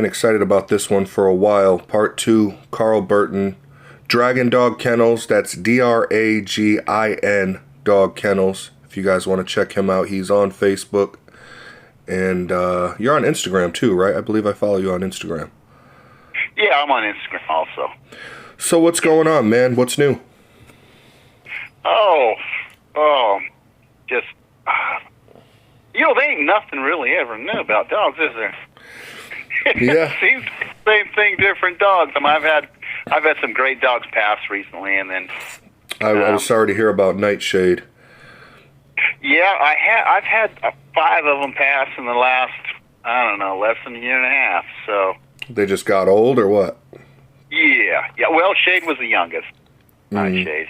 been excited about this one for a while. Part 2, Carl Burton. Dragin Dog Kennels. That's Dragin Dog Kennels. If you guys want to check him out, he's on Facebook. And you're on Instagram too, right? I believe I follow you on Instagram. Yeah, I'm on Instagram also. So what's going on, man? What's new? Just, there ain't nothing really ever new about dogs, is there? Yeah. Seems same thing, different dogs. I've had some great dogs pass recently, and then I was sorry to hear about Nightshade. Yeah, I've had 5 of them pass in the last, less than a year and a half. So they just got old, or what? Yeah. Well, Shade was the youngest. Nightshade.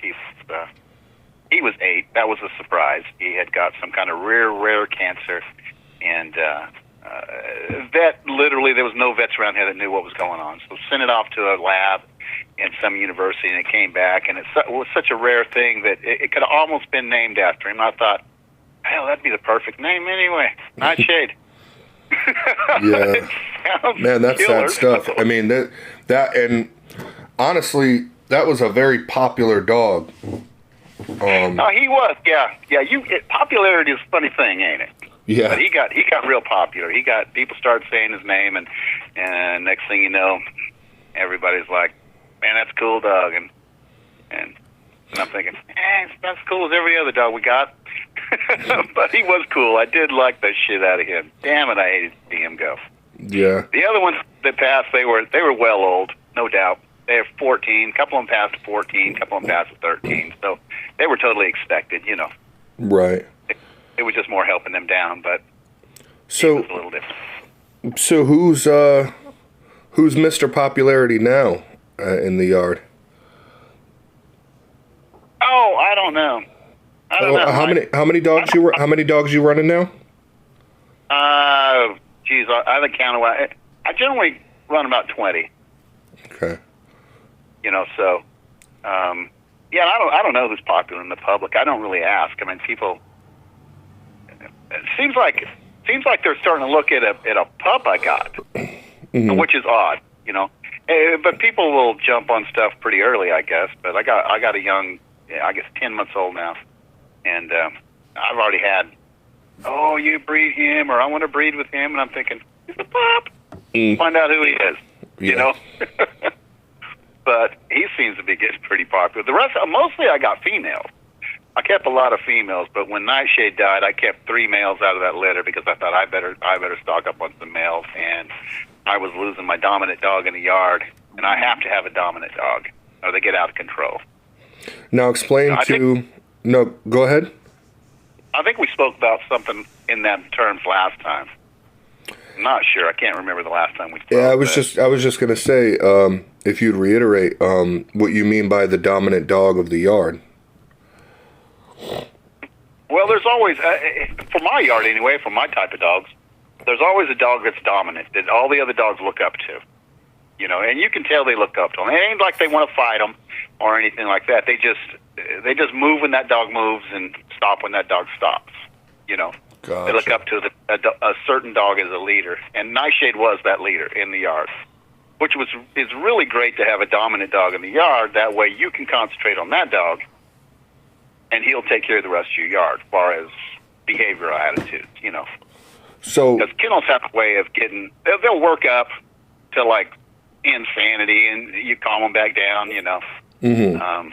He was 8. That was a surprise. He had got some kind of rare cancer, and literally there was no vets around here that knew what was going on. So sent it off to a lab in some university, and it came back, and it was such a rare thing that it could have almost been named after him. I thought, hell, that'd be the perfect name anyway. Nightshade. Yeah. Man, that's sad stuff. I mean, that and honestly, that was a very popular dog. No, he was. Yeah. Popularity is a funny thing, ain't it? Yeah. But he got real popular. People started saying his name, and next thing you know, everybody's like, man, that's a cool dog, and I'm thinking, it's not as cool as every other dog we got. But he was cool. I did like the shit out of him. Damn it, I hated to see him go. Yeah. The other ones that passed, they were well old, no doubt. They were 14. A couple of them passed at 14. A couple of them passed at 13. So they were totally expected, Right. It was just more helping them down, but so it was a little different. So who's Mr. Popularity now in the yard? Oh, I don't know. How many dogs you running now? I haven't counted. I generally run about 20. Okay. So, I don't know who's popular in the public. I don't really ask. I mean, people. It seems like they're starting to look at a pup I got, which is odd, But people will jump on stuff pretty early, I guess. But I got a young, 10 months old now, and I've already had, you breed him, or I want to breed with him, and I'm thinking, he's a pup. Find out who he is, But he seems to be getting pretty popular. The rest, mostly I got females. I kept a lot of females, but when Nightshade died, I kept 3 males out of that litter because I thought I better stock up on some males, and I was losing my dominant dog in the yard, and I have to have a dominant dog, or they get out of control. Now explain No, go ahead. I think we spoke about something in that terms last time. I'm not sure. I can't remember the last time we spoke. Yeah, I was just going to say, if you'd reiterate what you mean by the dominant dog of the yard. Well, there's always, for my yard anyway, for my type of dogs, there's always a dog that's dominant that all the other dogs look up to. And you can tell they look up to them. It ain't like they want to fight them or anything like that. They just move when that dog moves and stop when that dog stops. Gotcha. They look up to a certain dog as a leader, and Nightshade was that leader in the yard, which is really great to have a dominant dog in the yard. That way you can concentrate on that dog, and he'll take care of the rest of your yard as far as behavioral attitudes, So, because kennels have a way of they'll work up to like insanity, and you calm them back down, Mm-hmm.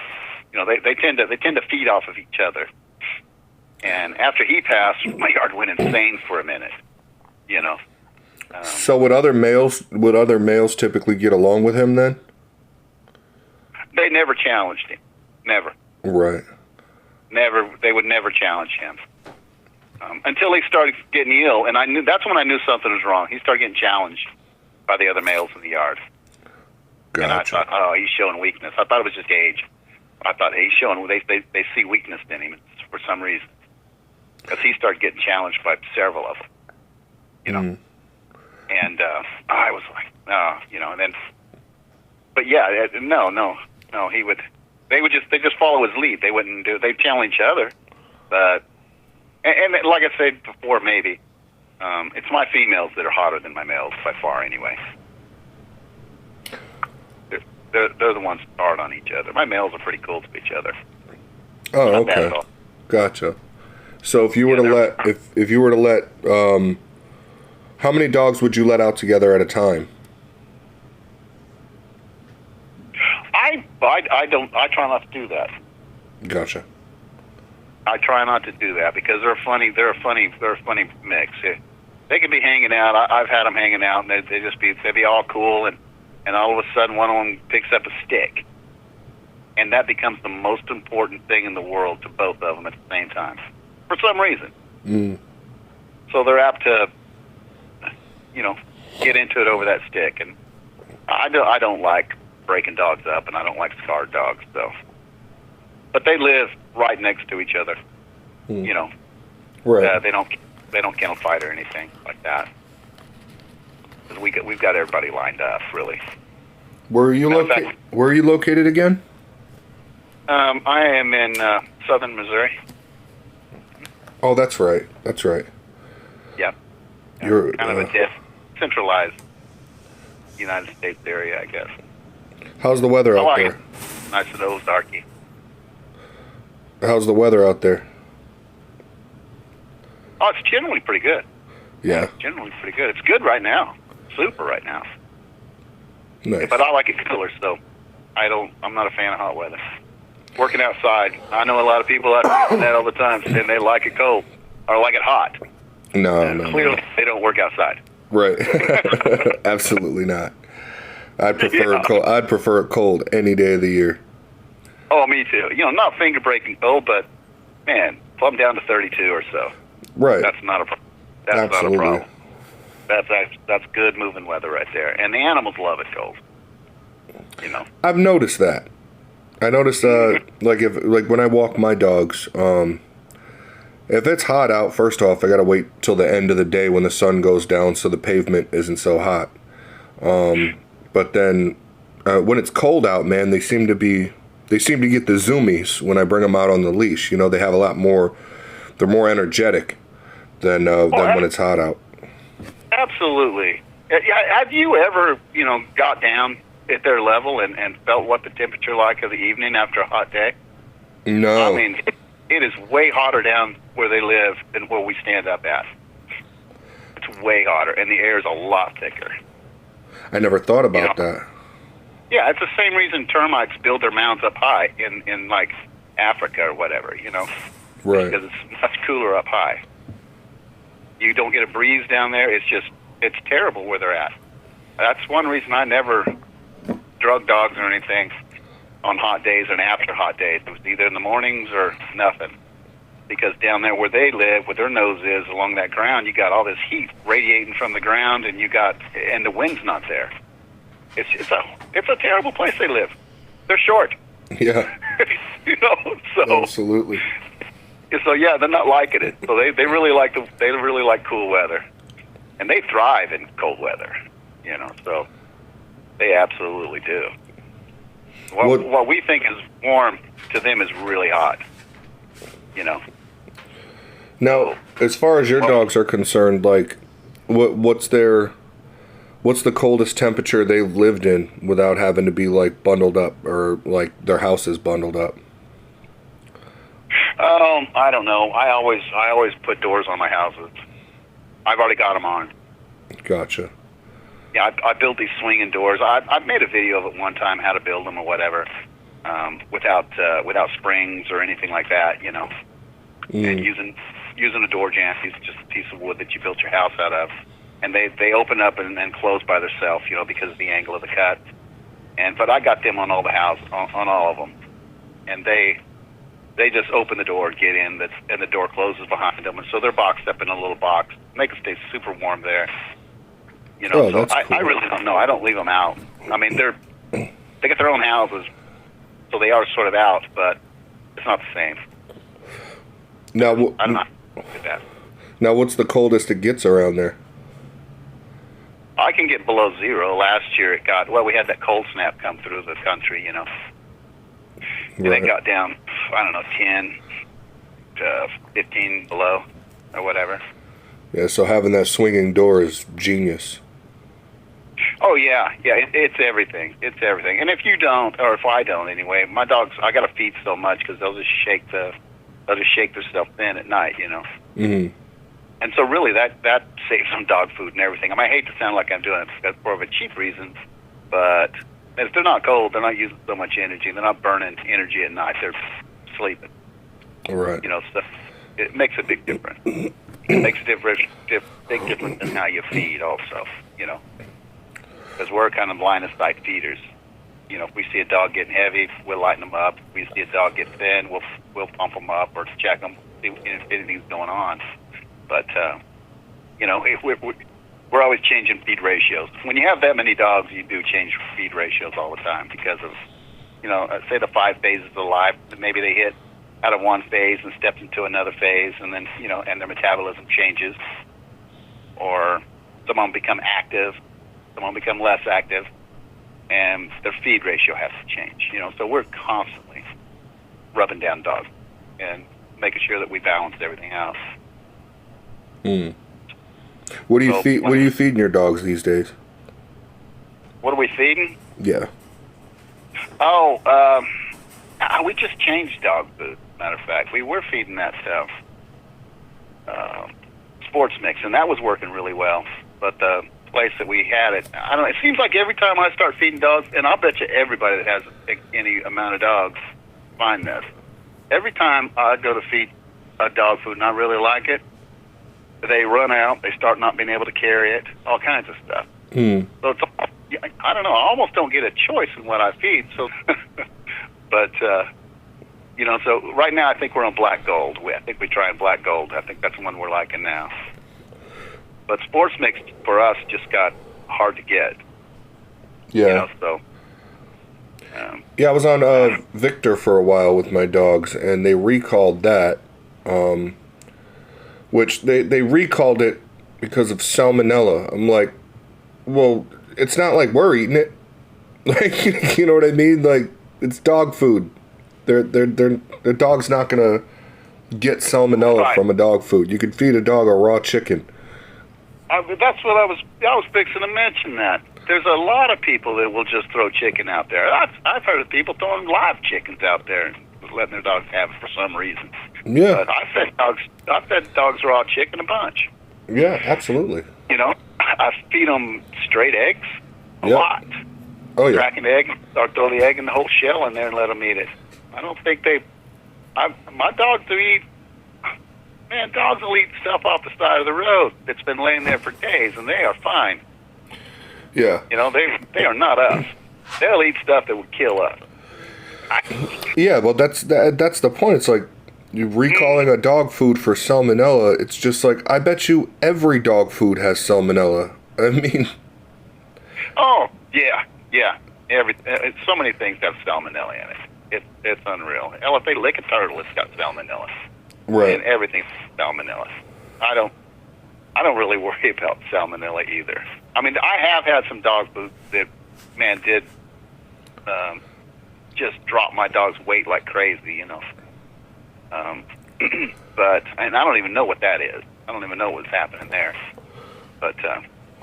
They tend to feed off of each other. And after he passed, my yard went insane for a minute, So would other males typically get along with him then? They never challenged him. Never. Right. Never. They would never challenge him until he started getting ill, and that's when I knew something was wrong. He started getting challenged by the other males in the yard. Gotcha. And I thought, he's showing weakness. I thought it was just age. I thought he's showing. They see weakness in him for some reason, because he started getting challenged by several of them. And I was like, and then, but yeah, no, he would. They just follow his lead. They wouldn't do. They challenge each other, but and like I said before, maybe it's my females that are hotter than my males by far. Anyway, they're the ones hard on each other. My males are pretty cool to each other. Oh, Not bad okay. at all. Gotcha. So if you were to let how many dogs would you let out together at a time? I try not to do that. Gotcha. I try not to do that because they're a funny mix. They could be hanging out. I've had them hanging out, and they'd be all cool, and all of a sudden one of them picks up a stick, and that becomes the most important thing in the world to both of them at the same time, for some reason. Mm. So they're apt to, get into it over that stick, and I don't like breaking dogs up, and I don't like scarred dogs, so. But they live right next to each other, Right. They don't kennel fight or anything like that. 'Cause we've got everybody lined up, really. Where are you located again? I am in southern Missouri. Oh, that's right. That's right. Yep. You're kind of a centralized United States area, I guess. How's the weather I out like there? it. Nice and Ozarky. How's the weather out there? Oh, it's generally pretty good. Yeah. It's generally pretty good. It's good right now. Super right now. Nice. But I like it cooler, so I'm not a fan of hot weather. Working outside, I know a lot of people out there do that all the time, and they like it cold or like it hot. No. Clearly, they don't work outside. Right. Absolutely not. I'd prefer it cold. I'd prefer it cold any day of the year. Oh, me too. Not finger breaking cold, but man, plumb down to 32 or so. Right. That's not a problem. Absolutely. Not a problem. That's good moving weather right there, and the animals love it cold. I've noticed that. I noticed like when I walk my dogs, if it's hot out, first off, I gotta wait till the end of the day when the sun goes down so the pavement isn't so hot. But then when it's cold out, man, they seem to get the zoomies when I bring them out on the leash. They have a lot more. They're more energetic than when it's hot out. Absolutely. Have you ever, got down at their level and felt what the temperature like of the evening after a hot day? No. I mean, it is way hotter down where they live than where we stand up at. It's way hotter, and the air is a lot thicker. I never thought about that. Yeah, it's the same reason termites build their mounds up high in like Africa or whatever, Right. Because it's much cooler up high. You don't get a breeze down there. It's terrible where they're at. That's one reason I never drug dogs or anything on hot days and after hot days. It was either in the mornings or nothing. Because down there where they live, where their nose is along that ground, you got all this heat radiating from the ground, and the wind's not there. It's a terrible place they live. They're short. Yeah. So absolutely. So yeah, they're not liking it. So they really like cool weather, and they thrive in cold weather. So they absolutely do. What we think is warm to them is really hot. Now, as far as your dogs are concerned, like, what's the coldest temperature they've lived in without having to be like bundled up or like their house is bundled up? I don't know. I always put doors on my houses. I've already got them on. Gotcha. Yeah, I build these swinging doors. I made a video of it one time, how to build them or whatever, without springs or anything like that, and using a door jamb, using just a piece of wood that you built your house out of, and they open up and then close by themselves, because of the angle of the cut. But I got them on all the house, on all of them, and they just open the door, get in, and the door closes behind them, and so they're boxed up in a little box. They can stay super warm there. Oh, so that's cool. I really don't know. I don't leave them out. I mean, they get their own houses, so they are sort of out, but it's not the same. Now, I'm not with that. Now, what's the coldest it gets around there? I can get below zero. Last year we had that cold snap come through the country, and it got down, 10 to 15 below or whatever. Yeah, so having that swinging door is genius. Oh yeah, yeah. It's everything. It's everything. And if you don't, or if I don't anyway, my dogs, I got to feed so much because they'll just shake themselves thin at night, you know. Mm-hmm. And so really that saves some dog food and everything. I mean, I hate to sound like I'm doing it for a cheap reason, but if they're not cold, they're not using so much energy. They're not burning energy at night. They're sleeping. Right. You know, so it makes a big difference. It makes a big difference in how you feed also, you know. Because we're kind of line of sight feeders. You know, if we see a dog getting heavy, we'll lighten them up. If we see a dog get thin, we'll pump them up or check them, see if anything's going on. But you know, if we're always changing feed ratios. When you have that many dogs, you do change feed ratios all the time because of, you know, say the 5 phases of life. Maybe they hit out of one phase and step into another phase, and then, you know, and their metabolism changes, or some of them become active, some of them become less active, and their feed ratio has to change. You know, so we're constantly rubbing down dogs and making sure that we balance everything out. Hmm. What do you feed? What are you feeding your dogs these days? What are we feeding? Yeah. Oh, we just changed dog food. Matter of fact, we were feeding that stuff, sports mix, and that was working really well. But the place that we had it, I don't know. It seems like every time I start feeding dogs, and I'll bet you everybody that has any amount of dogs find this. Every time I go to feed a dog food and I really like it, they run out. They start not being able to carry it. All kinds of stuff. Hmm. So it's, I don't know. I almost don't get a choice in what I feed. So, but you know, so right now I think we're on black gold. I think we're trying black gold. I think that's the one we're liking now. But sports mix for us just got hard to get. Yeah. You know, so. Yeah, I was on Victor for a while with my dogs, and they recalled that. Which they recalled it because of salmonella. I'm like, well, it's not like we're eating it. Like, you know what I mean? Like, it's dog food. The dog's not gonna get salmonella Right. from a dog food. You could feed a dog a raw chicken. That's what I was fixing to mention that. There's a lot of people that will just throw chicken out there. I've heard of people throwing live chickens out there and letting their dogs have it for some reason. Yeah. But I fed dogs raw chicken a bunch. Yeah, absolutely. You know, I feed them straight eggs a Yep. lot. Oh yeah. Crack an egg, or throw the egg in the whole shell in there and let them eat it. I don't think my dogs do eat. Man, dogs will eat stuff off the side of the road that's been laying there for days, and they are fine. Yeah. You know, they are not us. They'll eat stuff that would kill us. Yeah, well, that's the point. It's like you recalling a dog food for salmonella. It's just like, I bet you every dog food has salmonella. I mean, Oh yeah. So many things have salmonella in it. It's unreal. Hell, if they lick a turtle, it's got salmonella. right? And everything's salmonella. I don't really worry about salmonella either. I mean, I have had some dog food that, man, did just drop my dog's weight like crazy, you know. But, and I don't even know what that is. I don't even know what's happening there. But,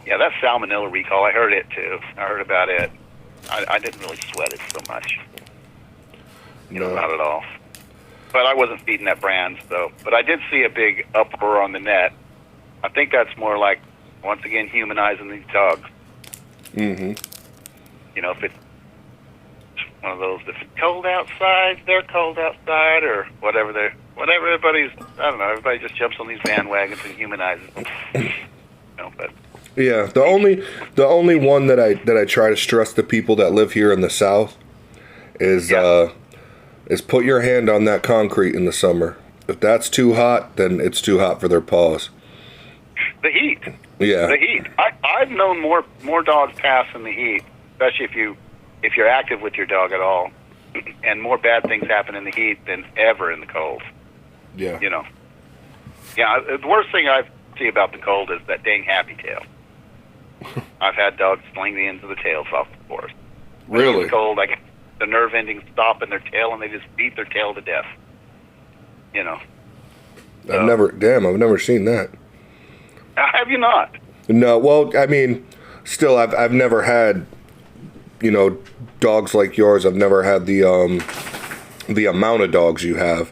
yeah, that salmonella recall, I heard it too. I heard about it. I didn't really sweat it so much. You know, not at all. But I wasn't feeding that brand, so. But I did see a big uproar on the net. I think that's more like, once again, humanizing these dogs. Mm-hmm. You know, if it's one of those, if it's cold outside, they're cold outside, or whatever everybody's, I don't know, everybody just jumps on these bandwagons and humanizes them. You know, but. Yeah, the only one that I try to stress to people that live here in the South is put your hand on that concrete in the summer. If that's too hot, then it's too hot for their paws. The heat. Yeah. The heat. I've known more dogs pass in the heat, especially if you're active with your dog at all, and more bad things happen in the heat than ever in the cold. Yeah. You know. Yeah, the worst thing I see about the cold is that dang happy tail. I've had dogs sling the ends of the tails off the course. Really? It's cold, like the nerve endings stop in their tail, and they just beat their tail to death. You know. So, I've never seen that. have you not? No, well, I mean, still, I've never had, dogs like yours. I've never had the amount of dogs you have,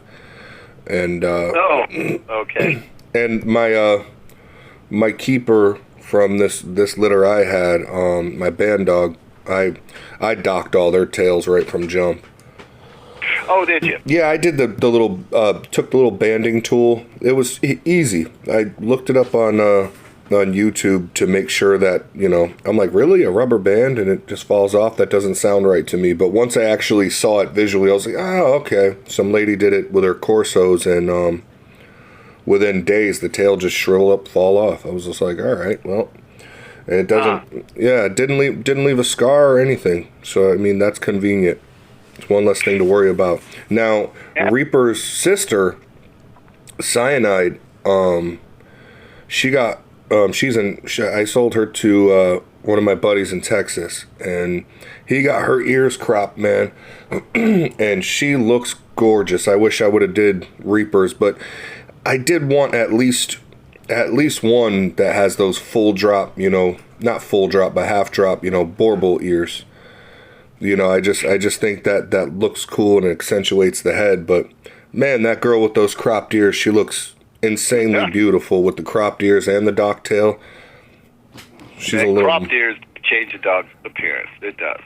and oh, okay. And my keeper from this litter I had, my band dog, I docked all their tails right from jump. Oh, did you? Yeah, I did the little took the little banding tool. It was easy. I looked it up on YouTube to make sure that, I'm like, really, a rubber band and it just falls off? That doesn't sound right to me. But once I actually saw it visually, I was like, oh, okay. Some lady did it with her Corsos, and within days the tail just shrivel up, fall off. I was just like, all right, well, and it doesn't. Yeah, it didn't leave a scar or anything. So I mean, that's convenient. It's one less thing to worry about. Now, yeah. Reaper's sister, Cyanide, she got. I sold her to one of my buddies in Texas, and he got her ears cropped, man, and she looks gorgeous. I wish I would have did Reapers, but I did want at least one that has those full drop, not full drop, but half drop, bauble ears. I just think that looks cool and accentuates the head. But man, that girl with those cropped ears, she looks insanely beautiful with the cropped ears and the dock tail. She's a little cropped ears change the dog's appearance. It does.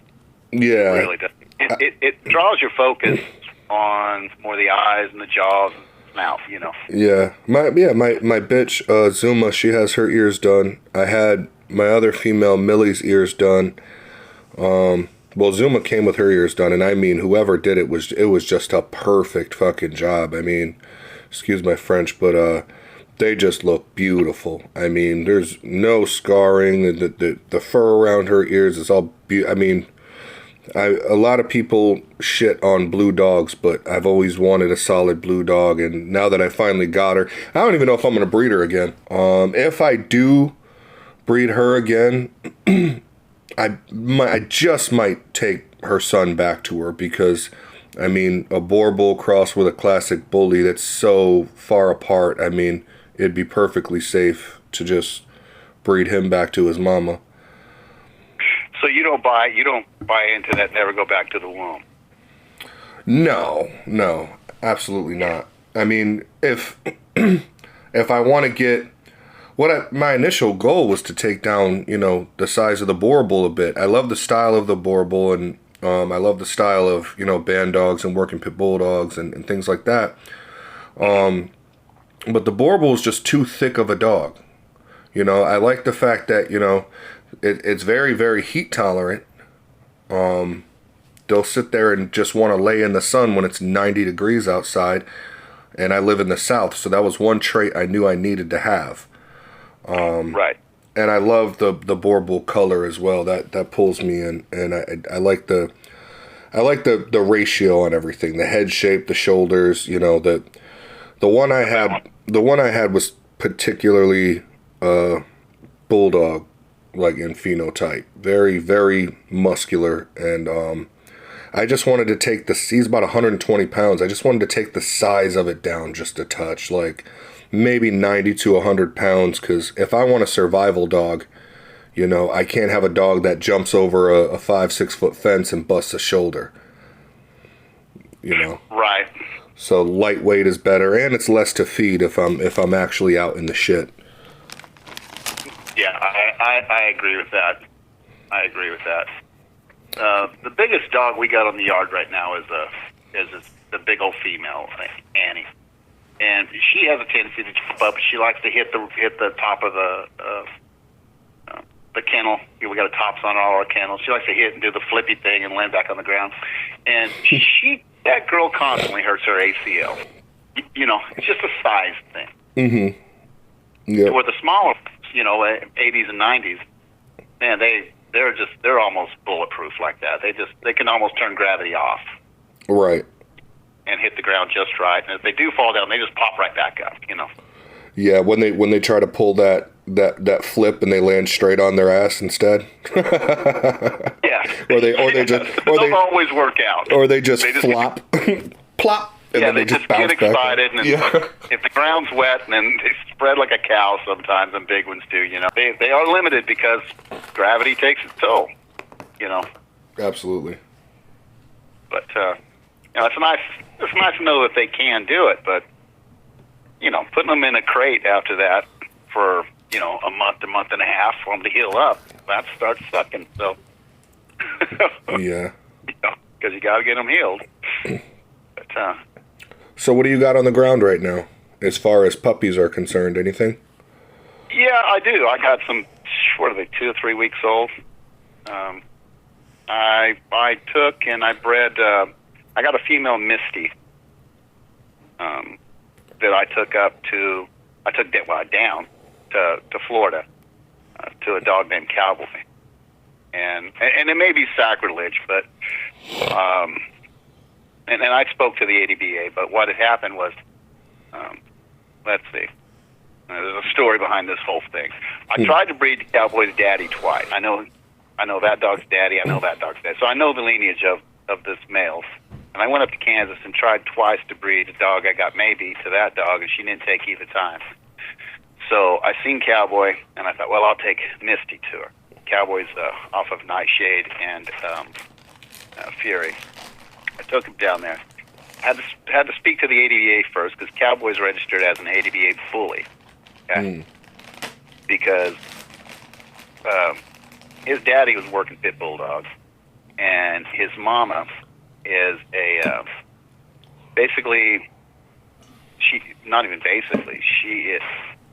Yeah, it really does. It draws your focus on more the eyes and the jaws and the mouth. Yeah, my bitch Zuma, she has her ears done. I had my other female Millie's ears done. Well, Zuma came with her ears done, and I mean, whoever did it was just a perfect fucking job. I mean, excuse my French, but they just look beautiful. I mean, there's no scarring. The fur around her ears is all I mean, a lot of people shit on blue dogs, but I've always wanted a solid blue dog, and now that I finally got her, I don't even know if I'm gonna breed her again. If I do breed her again, I just might take her son back to her, because I mean, a boar bull cross with a classic bully, that's so far apart. I mean, it'd be perfectly safe to just breed him back to his mama. So you don't buy into that, never go back to the womb? No, absolutely not. I mean, if I want to get, my initial goal was to take down, the size of the boar bull a bit. I love the style of the boar bull, and I love the style of, band dogs and working pit bulldogs and things like that. But the boar bull is just too thick of a dog. I like the fact that, it's very, very heat tolerant. They'll sit there and just want to lay in the sun when it's 90 degrees outside. And I live in the South, so that was one trait I knew I needed to have. Right. And I love the boar bull color as well. That pulls me in, and I like the ratio on everything. The head shape, the shoulders. The one I had was particularly bulldog, like in phenotype, very, very muscular, and I just wanted to take he's about 120 pounds. I just wanted to take the size of it down just a touch, like maybe 90 to 100 pounds, because if I want a survival dog, I can't have a dog that jumps over a 5-6 foot fence and busts a shoulder. Right. So lightweight is better, and it's less to feed if I'm actually out in the shit. Yeah, I agree with that. The biggest dog we got on the yard right now is the big old female, Annie. And she has a tendency to jump up. She likes to hit the top of the kennel. We got a tops on all our kennels. She likes to hit and do the flippy thing and land back on the ground. And that girl constantly hurts her ACL. It's just a size thing. Mm-hmm. Yeah. Where the smaller, 80s and 90s, man, they're almost bulletproof like that. They can almost turn gravity off. Right. And hit the ground just right, and if they do fall down, they just pop right back up. Yeah, when they try to pull that flip and they land straight on their ass instead. Yeah. Or they just don't always work out. Or they just flop, plop. And yeah, then they just just bounce get back. excited, and Yeah. if the ground's wet, then they spread like a cow sometimes, and big ones do. They are limited because gravity takes its toll. Absolutely. But it's nice to know that they can do it. But putting them in a crate after that for a month and a half for them to heal up, that starts sucking. So Yeah. because you got to get them healed. But So what do you got on the ground right now, as far as puppies are concerned? Anything? yeah, I do. I got some. What are they? 2 or 3 weeks old. I took and I bred. I got a female Misty. That I took down to Florida to a dog named Cowboy, and it may be sacrilege, but and I spoke to the ADBA, but what had happened was, let's see, there's a story behind this whole thing. I tried to breed Cowboy's daddy twice. I know that dog's daddy. I know that dog's daddy, so I know the lineage of this males. And I went up to Kansas and tried twice to breed a dog. I got maybe to that dog, and she didn't take either time. So I seen Cowboy, and I thought, well, I'll take Misty to her. Cowboy's off of Nightshade and Fury. I took him down there. Had to speak to the ADBA first because Cowboy's registered as an ADBA bully. Okay? Because his daddy was working pit bulldog, and his mama is a basically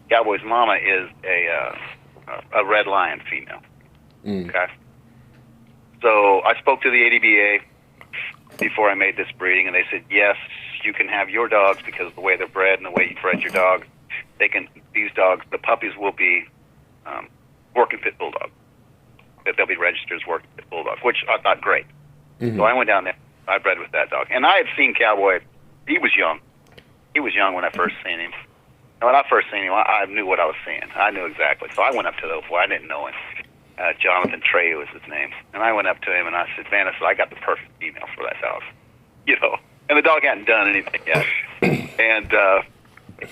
Cowboy's mama is a red lion female. Okay, so I spoke to the ADBA before I made this breeding, and they said yes, you can have your dogs because of the way they're bred and the way you bred your dog. These dogs, the puppies will be working pit bulldog. That they'll be registered as working pit bulldog, which I thought great. So I went down there. I bred with that dog. And I had seen Cowboy. He was young. He was young when I first seen him. And when I first seen him, I knew what I was seeing. I knew exactly. So I went up to the boy. I didn't know him. Jonathan Trejo was his name. And I went up to him and I said, Vanessa, I got the perfect female for that dog. And the dog hadn't done anything yet. And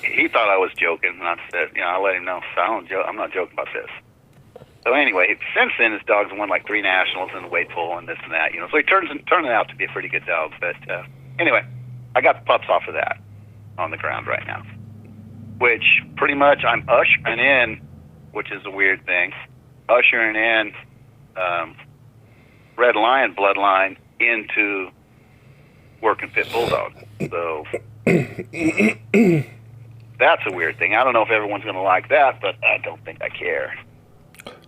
he thought I was joking. And I said, I let him know. So I'm not joking about this. So anyway, since then, his dog's won like 3 nationals in the weight pull and this and that. So he turns out to be a pretty good dog. But anyway, I got the pups off of that on the ground right now, which pretty much I'm ushering in, which is a weird thing, ushering in Red Lion bloodline into working pit bulldog. So that's a weird thing. I don't know if everyone's going to like that, but I don't think I care.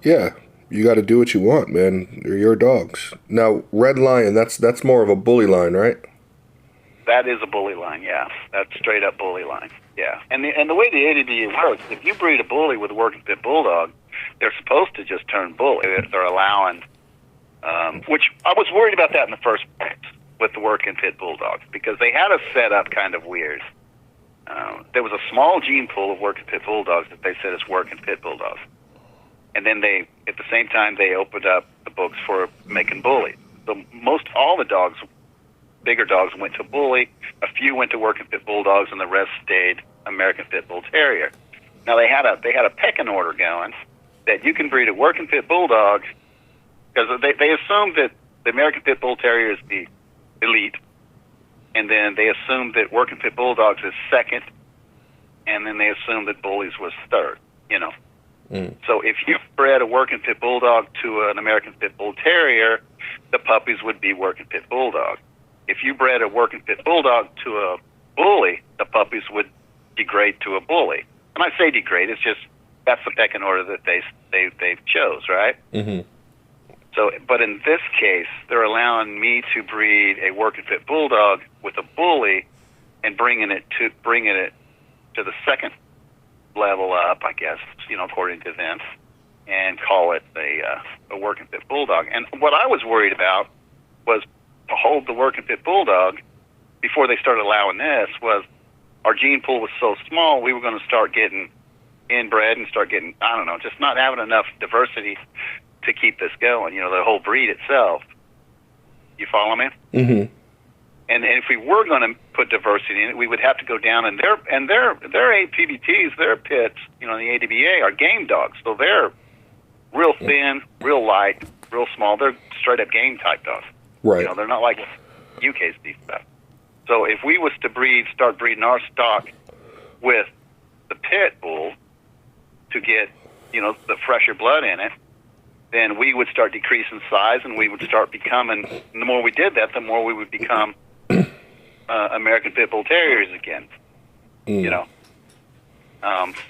Yeah, you got to do what you want, man. They're your dogs. Now, Red Lion, that's more of a bully line, right? That is a bully line, yeah. That's straight up bully line, yeah. And the way the ADBA works, if you breed a bully with a working pit bulldog, they're supposed to just turn bully. They're allowing, which I was worried about that in the first place with the working pit bulldogs because they had us set up kind of weird. There was a small gene pool of working pit bulldogs that they said is working pit bulldogs. And then at the same time, they opened up the books for making bullies. So most all the dogs, bigger dogs, went to bully. A few went to working pit bulldogs, and the rest stayed American Pitbull Terrier. Now they had a pecking order going that you can breed a working pit bulldog because they assumed that the American Pitbull Terrier is the elite, and then they assumed that working pit bulldogs is second, and then they assumed that bullies was third. So if you bred a working pit bulldog to an American Pitbull Terrier, the puppies would be working pit bulldog. If you bred a working pit bulldog to a bully, the puppies would degrade to a bully. And I say degrade, it's just that's the pecking order that they chose, right? Mm-hmm. So, but in this case, they're allowing me to breed a working pit bulldog with a bully and bringing it to the second level up, I guess, according to them, and call it a working pit bulldog. And what I was worried about was to hold the working pit bulldog before they started allowing this was our gene pool was so small, we were going to start getting inbred and start getting, I don't know, just not having enough diversity to keep this going, the whole breed itself. You follow me? Mm-hmm. And if we were going to put diversity in it, we would have to go down, and their APBTs, their pits, the ADBA are game dogs, so they're real thin, real light, real small. They're straight up game type dogs. Right. They're not like UKC stuff. So if we was to start breeding our stock with the pit bull to get the fresher blood in it, then we would start decreasing size, and we would start becoming. And the more we did that, the more we would become American Pitbull Terriers again.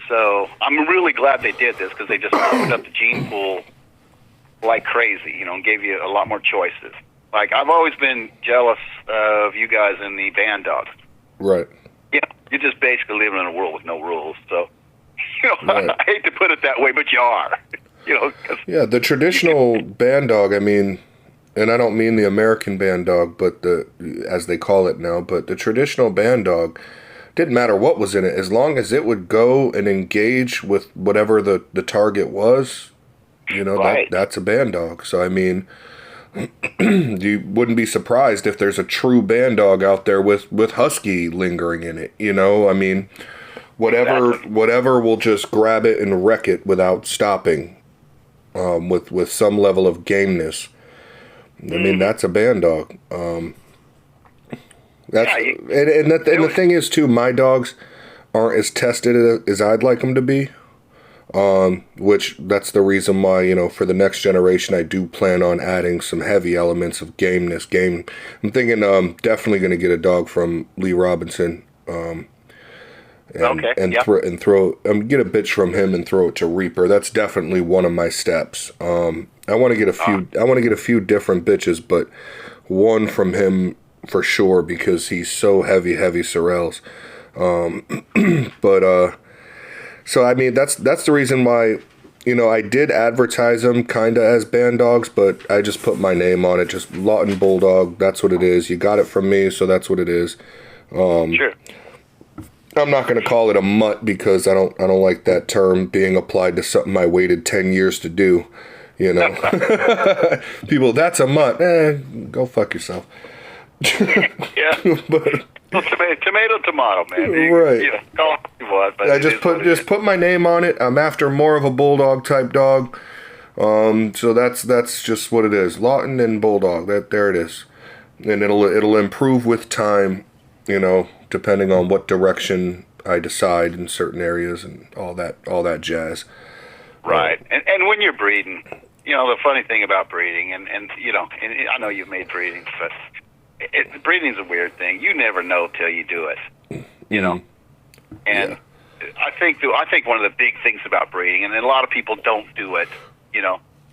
So I'm really glad they did this, because they just opened up the gene pool like crazy, and gave you a lot more choices. Like, I've always been jealous of you guys in the band dogs. Right. Yeah, you're just basically living in a world with no rules. So, right. I hate to put it that way, but you are. Yeah, the traditional band dog, I mean, and I don't mean the American band dog, but as they call it now, but the traditional band dog, didn't matter what was in it, as long as it would go and engage with whatever the target was, right. That's a band dog. So, I mean, you wouldn't be surprised if there's a true band dog out there with husky lingering in it, I mean, whatever will just grab it and wreck it without stopping, with some level of gameness. I mean, that's a band dog. The thing is too, my dogs aren't as tested as I'd like them to be. Which that's the reason why, for the next generation, I do plan on adding some heavy elements of gameness. I'm thinking, definitely going to get a dog from Lee Robinson. Get a bitch from him and throw it to Reaper. That's definitely one of my steps. I want to get a few. I want to get a few different bitches, but one from him for sure, because he's so heavy sorrels. So, I mean, that's the reason why, I did advertise them kind of as band dogs, but I just put my name on it, just Lawton Bulldog. That's what it is. You got it from me, so that's what it is. Sure. I'm not going to call it a mutt, because I don't like that term being applied to something I waited 10 years to do. People, that's a mutt. Go fuck yourself. Yeah. But, well, tomato, man. Right. Call it what you want, but I just put my name on it. I'm after more of a bulldog type dog. So that's just what it is. Lawton and Bulldog. There it is. And it'll improve with time, depending on what direction I decide in certain areas and all that jazz. Right. And when you're breeding, the funny thing about breeding, and I know you've made breeding, but breeding's a weird thing. You never know till you do it, And yeah. I think one of the big things about breeding, and a lot of people don't do it,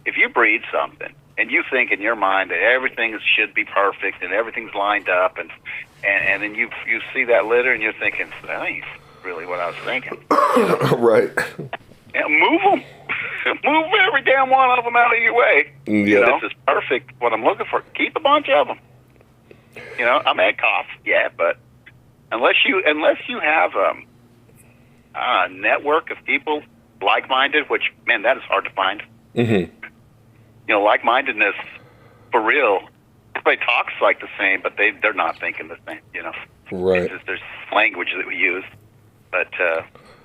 if you breed something and you think in your mind that everything should be perfect and everything's lined up, and then you see that litter and you're thinking, that ain't really what I was thinking. Right. And move them. Move every damn one of them out of your way. Yeah. This is perfect. What I'm looking for. Keep a bunch of them. I may cough, yeah, but unless you have a network of people like-minded, which, man, that is hard to find. Mm-hmm. Like-mindedness for real. Everybody talks like the same, but they're not thinking the same. Right. There's language that we use, but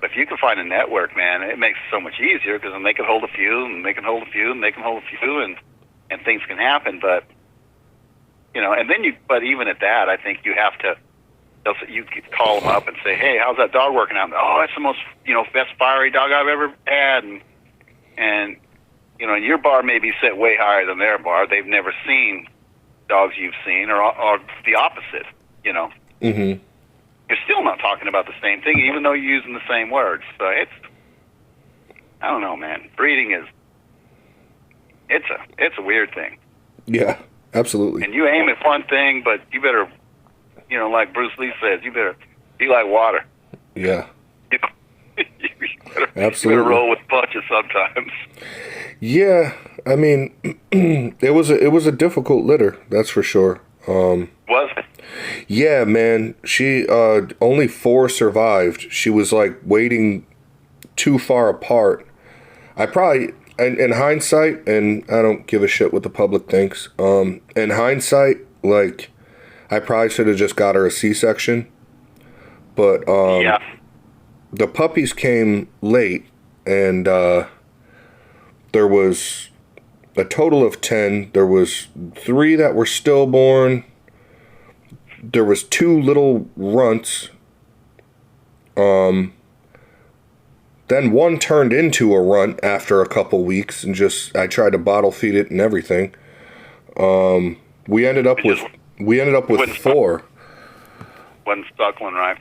if you can find a network, man, it makes it so much easier, because then they can hold a few, and they can hold a few, and they can hold a few, and things can happen. But and then but even at that, I think you have to. You could call them up and say, "Hey, how's that dog working out?" Oh, it's the most best fiery dog I've ever had, and your bar may be set way higher than their bar. They've never seen dogs you've seen, or the opposite. Mm-hmm. You're still not talking about the same thing, even though you're using the same words. So I don't know, man. Breeding it's a weird thing. Yeah, absolutely. And you aim at one thing, but you better, like Bruce Lee says, you better be like water. Yeah. Absolutely. You better roll with punches sometimes. Yeah, I mean, it was a difficult litter, that's for sure. Was it? Yeah, man. She only 4 survived. She was like waiting too far apart. I probably, in hindsight, and I don't give a shit what the public thinks. In hindsight, like, I probably should have just got her a C-section. But the puppies came late, and there was a total of 10. There was 3 that were stillborn. There was 2 little runts. Then 1 turned into a runt after a couple weeks, and I tried to bottle feed it and everything. We ended up with 4. One suckling, right?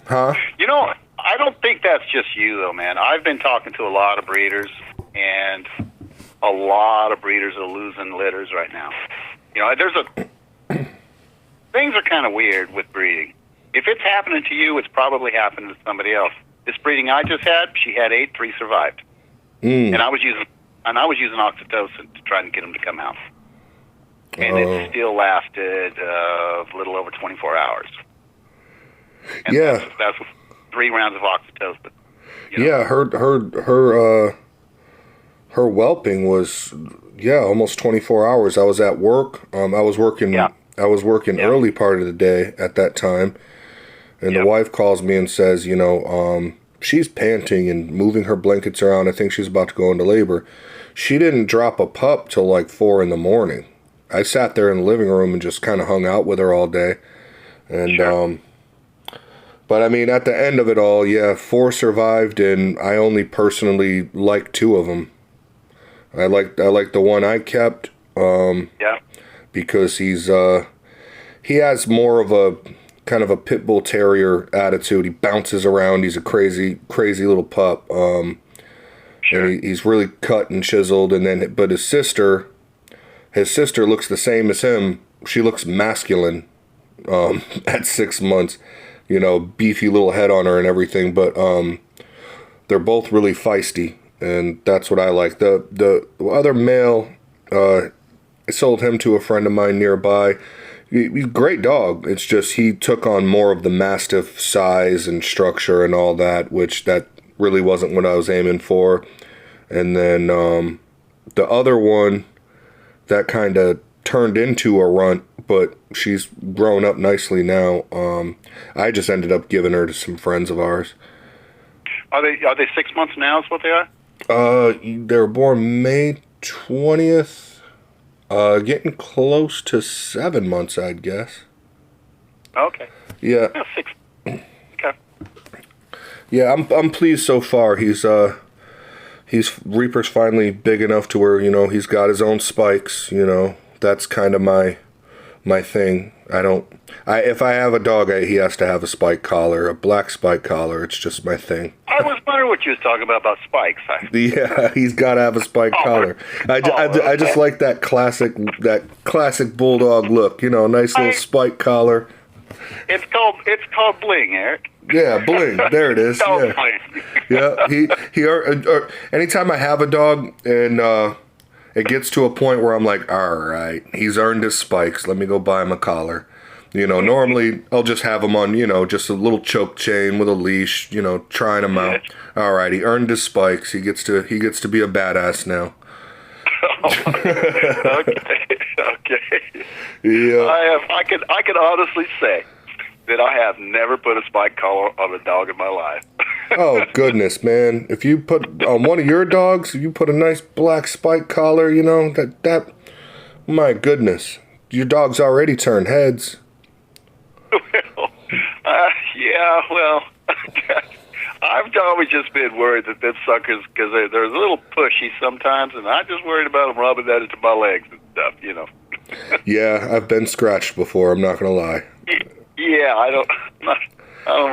Huh? You know, I don't think that's just you, though, man. I've been talking to a lot of breeders, and a lot of breeders are losing litters right now. You know, things are kind of weird with breeding. If it's happening to you, it's probably happening to somebody else. This breeding I just had, she had 8, 3 survived, and I was using oxytocin to try and get them to come out, and it still lasted a little over 24 hours. And that's 3 rounds of oxytocin. You know? Yeah, her whelping was almost 24 hours. I was at work. I was working early part of the day at that time. And the wife calls me and says, she's panting and moving her blankets around. I think she's about to go into labor. She didn't drop a pup till like 4 in the morning. I sat there in the living room and just kind of hung out with her all day. And, but I mean, at the end of it all, 4 survived, and I only personally like 2 of them. I like the one I kept, because he has more of a kind of a pit bull terrier attitude. He bounces around. He's a crazy little pup. And he's really cut and chiseled. But his sister looks the same as him. She looks masculine at 6 months. Beefy little head on her and everything. But they're both really feisty, and that's what I like. The other male, I sold him to a friend of mine nearby. He's a great dog. It's just he took on more of the mastiff size and structure and all that, which that really wasn't what I was aiming for. And then the other one, that kind of turned into a runt, but she's grown up nicely now. I just ended up giving her to some friends of ours. Are they 6 months now is what they are? They were born May 20th. Getting close to 7 months, I'd guess. Okay. Yeah. 6. Okay. Yeah, I'm pleased so far. He's Reaper's finally big enough to where he's got his own spikes. That's kind of my thing. If I have a dog, he has to have a spike collar, a black spike collar. It's just my thing. I was wondering what you was talking about spikes. Yeah, he's got to have a spike collar. I just like that classic bulldog look. Nice little spike collar. It's called bling, Eric. Yeah, bling. There it is. Bling. Yeah. He anytime I have a dog and it gets to a point where I'm like, all right, he's earned his spikes. Let me go buy him a collar. Normally I'll just have him on, just a little choke chain with a leash, trying him out. All right, he earned his spikes. He gets to be a badass now. Okay. Yeah. I can honestly say that I have never put a spike collar on a dog in my life. Oh goodness, man! If you put on one of your dogs, if you put a nice black spike collar, that my goodness, your dog's already turned heads. Well, I've always just been worried that them suckers, because they're a little pushy sometimes, and I'm just worried about them rubbing that into my legs and stuff, Yeah, I've been scratched before. I'm not gonna lie. Yeah, I don't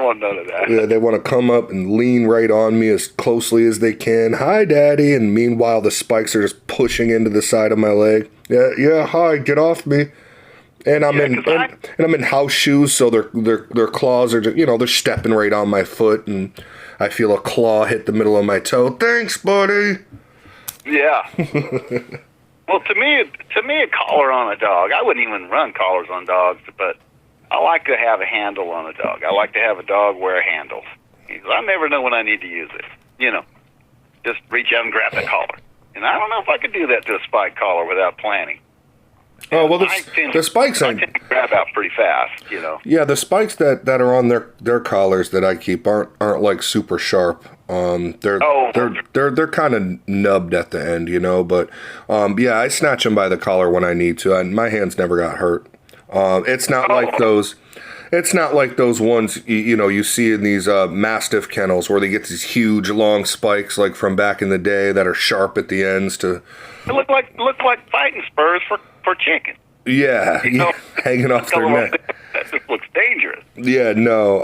want none of that. Yeah, they want to come up and lean right on me as closely as they can. Hi, Daddy. And meanwhile, the spikes are just pushing into the side of my leg. Yeah. Hi, get off me. And I'm in house shoes, so their claws are just, they're stepping right on my foot, and I feel a claw hit the middle of my toe. Thanks, buddy. Yeah. Well, to me, a collar on a dog, I wouldn't even run collars on dogs, but I like to have a handle on a dog. I like to have a dog wear a handle. I never know when I need to use it. Just reach out and grab the collar. And I don't know if I could do that to a spike collar without planning. Oh, well, the spikes I tend to grab out pretty fast, you know. Yeah, the spikes that are on their collars that I keep aren't like super sharp. They're kind of nubbed at the end, you know. But yeah, I snatch them by the collar when I need to. My hands never got hurt. It's not like those. It's not like those ones you know you see in these Mastiff kennels where they get these huge long spikes like from back in the day that are sharp at the ends to. It look like fighting spurs for chicken. Yeah, hanging off their neck. That just looks dangerous. Yeah, no,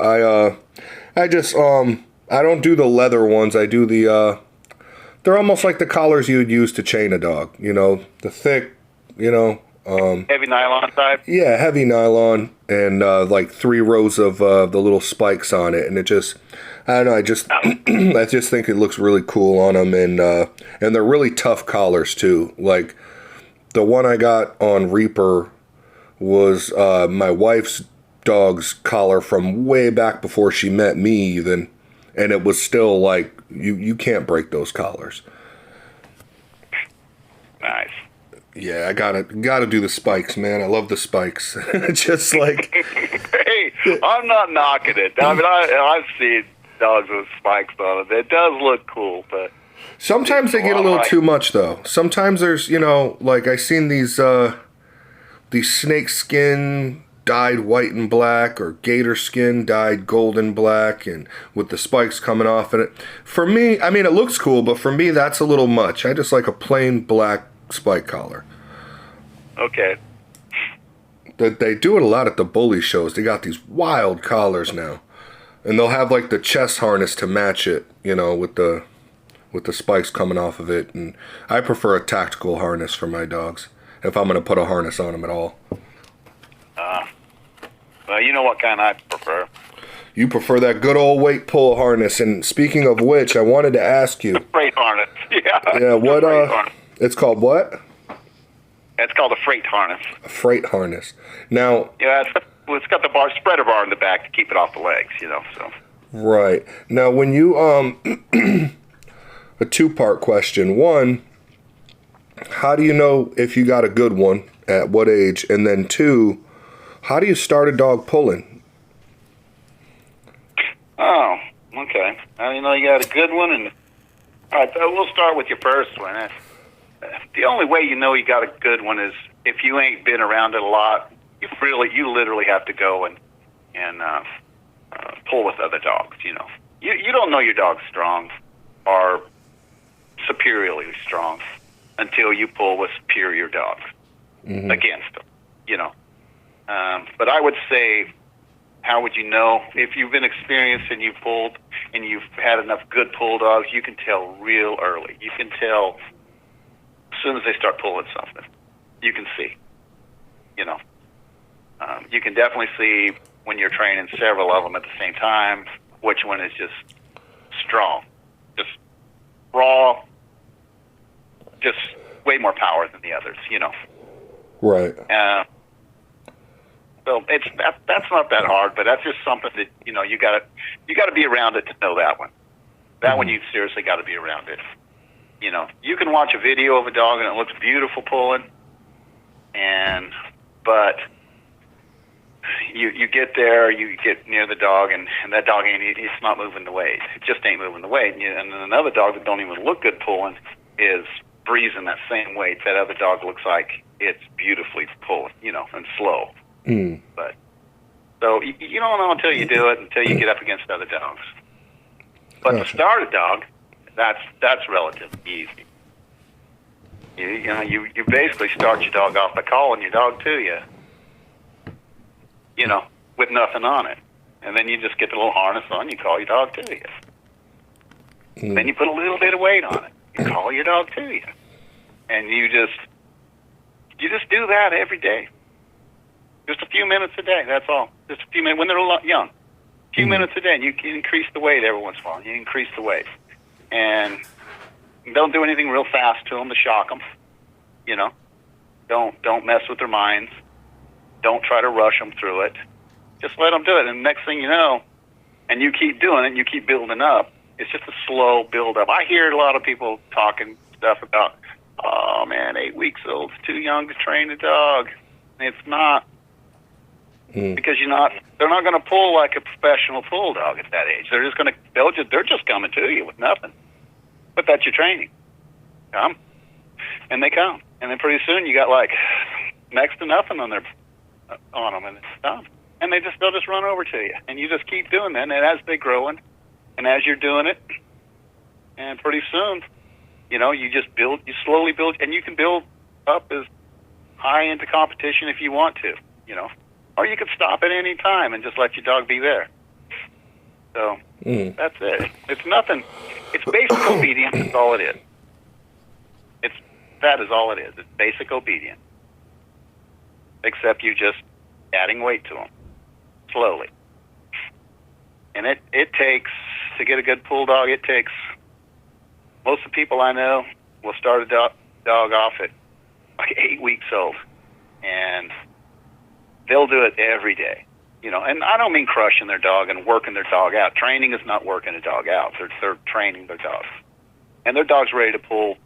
I just I don't do the leather ones. I do the they're almost like the collars you would use to chain a dog. You know, the thick, you know. Heavy nylon type? Yeah, heavy nylon and like 3 rows of the little spikes on it, and it just, I don't know, I just think it looks really cool on them, and they're really tough collars too. Like the one I got on Reaper was my wife's dog's collar from way back before she met me even, and it was still like you can't break those collars. Nice. Yeah, I gotta do the spikes, man. I love the spikes. Just like, hey, I'm not knocking it. I mean, I've seen dogs with spikes on them. It does look cool, but sometimes they get a little too much, though. Sometimes there's, you know, like I seen these snake skin dyed white and black, or gator skin dyed gold and black, and with the spikes coming off in it. For me, I mean, it looks cool, but for me, that's a little much. I just like a plain black spike collar. Okay. They do it a lot at the bully shows. They got these wild collars now, and they'll have like the chest harness to match it, you know, with the spikes coming off of it. And I prefer a tactical harness for my dogs if I'm going to put a harness on them at all. Well, you know what kind I prefer. You prefer that good old weight pull harness. And speaking of which, I wanted to ask you. The freight harness. Yeah. Yeah. What? It's called what? It's called a freight harness. A freight harness. Now. Yeah, it's got the spreader bar in the back to keep it off the legs, you know. So. Right. Now, when you a 2-part question. One, how do you know if you got a good one at what age? And then 2, how do you start a dog pulling? Oh, okay. You know, you got a good one, and all right, we'll start with your first one. The only way you know you got a good one is if you ain't been around it a lot. You literally have to go and pull with other dogs. You know, you don't know your dog's strong or superiorly strong until you pull with superior dogs against them. You know, but I would say, how would you know? If you've been experienced and you've pulled and you've had enough good pull dogs, you can tell real early. You can tell as soon as they start pulling something. You can see. You know, you can definitely see when you're training several of them at the same time which one is just strong, just raw, just way more power than the others. You know. Right. So that's not that hard, but that's just something that you know you gotta be around it to know that one. That one you seriously got to be around it. You know, you can watch a video of a dog and it looks beautiful pulling, but you get there, you get near the dog, and that dog it's not moving the weight. It just ain't moving the weight. And then another dog that don't even look good pulling is breezing that same weight. That other dog looks like it's beautifully pulling, you know, and slow. But so you don't know until you do it, until you get up against other dogs. But to start a dog, that's relatively easy. You basically start your dog off by calling your dog to you. You know, with nothing on it, and then you just get the little harness on. You call your dog to you. Then you put a little bit of weight on it. You call your dog to you, and you just do that every day. Just a few minutes a day, that's all. Just a few minutes when they're young. A few minutes a day, and you can increase the weight every once in a while. You increase the weight. And don't do anything real fast to them to shock them. You know, don't mess with their minds. Don't try to rush them through it. Just let them do it. And the next thing you know, and you keep doing it, and you keep building up, it's just a slow build up. I hear a lot of people talking stuff about, oh man, 8 weeks old is too young to train a dog. It's not. Because they're not going to pull like a professional bulldog at that age. They're just coming to you with nothing. But that's your training. Come. And they come. And then pretty soon you got like next to nothing on them, and it's done. And they'll just run over to you. And you just keep doing that. And as they're growing, and as you're doing it, and pretty soon, you slowly build, and you can build up as high into competition if you want to, Or you could stop at any time and just let your dog be there. So that's it. It's nothing. It's basic obedience. That's all it is. That is all it is. It's basic obedience. Except you just adding weight to them slowly. And it takes, to get a good bulldog, it takes, most of the people I know will start a dog off at like 8 weeks old. And they'll do it every day, and I don't mean crushing their dog and working their dog out. Training is not working a dog out. They're training their dog. And their dog's ready to pull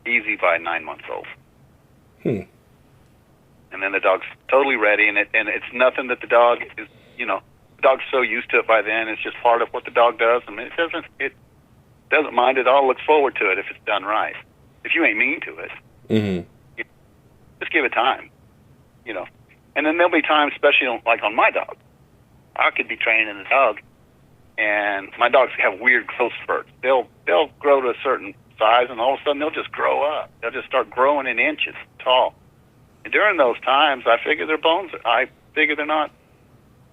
easy by 9 months old. And then the dog's totally ready, and it's nothing that the dog is, the dog's so used to it by then. It's just part of what the dog does. I mean, it doesn't mind at all. Looks forward to it if it's done right. If you ain't mean to it, just give it time, And then there'll be times, especially like on my dog, I could be training the dog, and my dogs have weird growth spurts. They'll grow to a certain size, and all of a sudden they'll just grow up. They'll just start growing in inches tall. And during those times, I figure their bones. I figure they're not.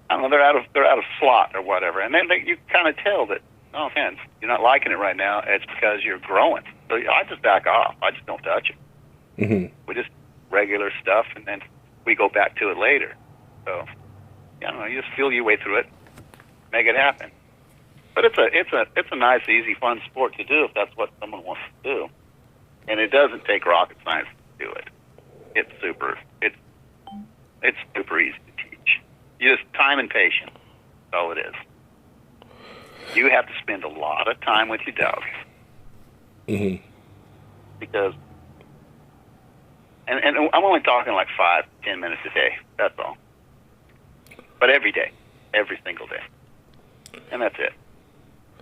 I don't know. They're out of slot or whatever. And then you kind of tell that. Oh man, you're not liking it right now. It's because you're growing. So I just back off. I just don't touch it. We just regular stuff, and then we go back to it later. So, you just feel your way through it, make it happen. But it's a nice, easy, fun sport to do if that's what someone wants to do. And it doesn't take rocket science to do it. It's super easy to teach. You just time and patience. That's all it is. You have to spend a lot of time with your dog. Because And I'm only talking like 5-10 minutes a day. That's all. But every day, every single day, and that's it.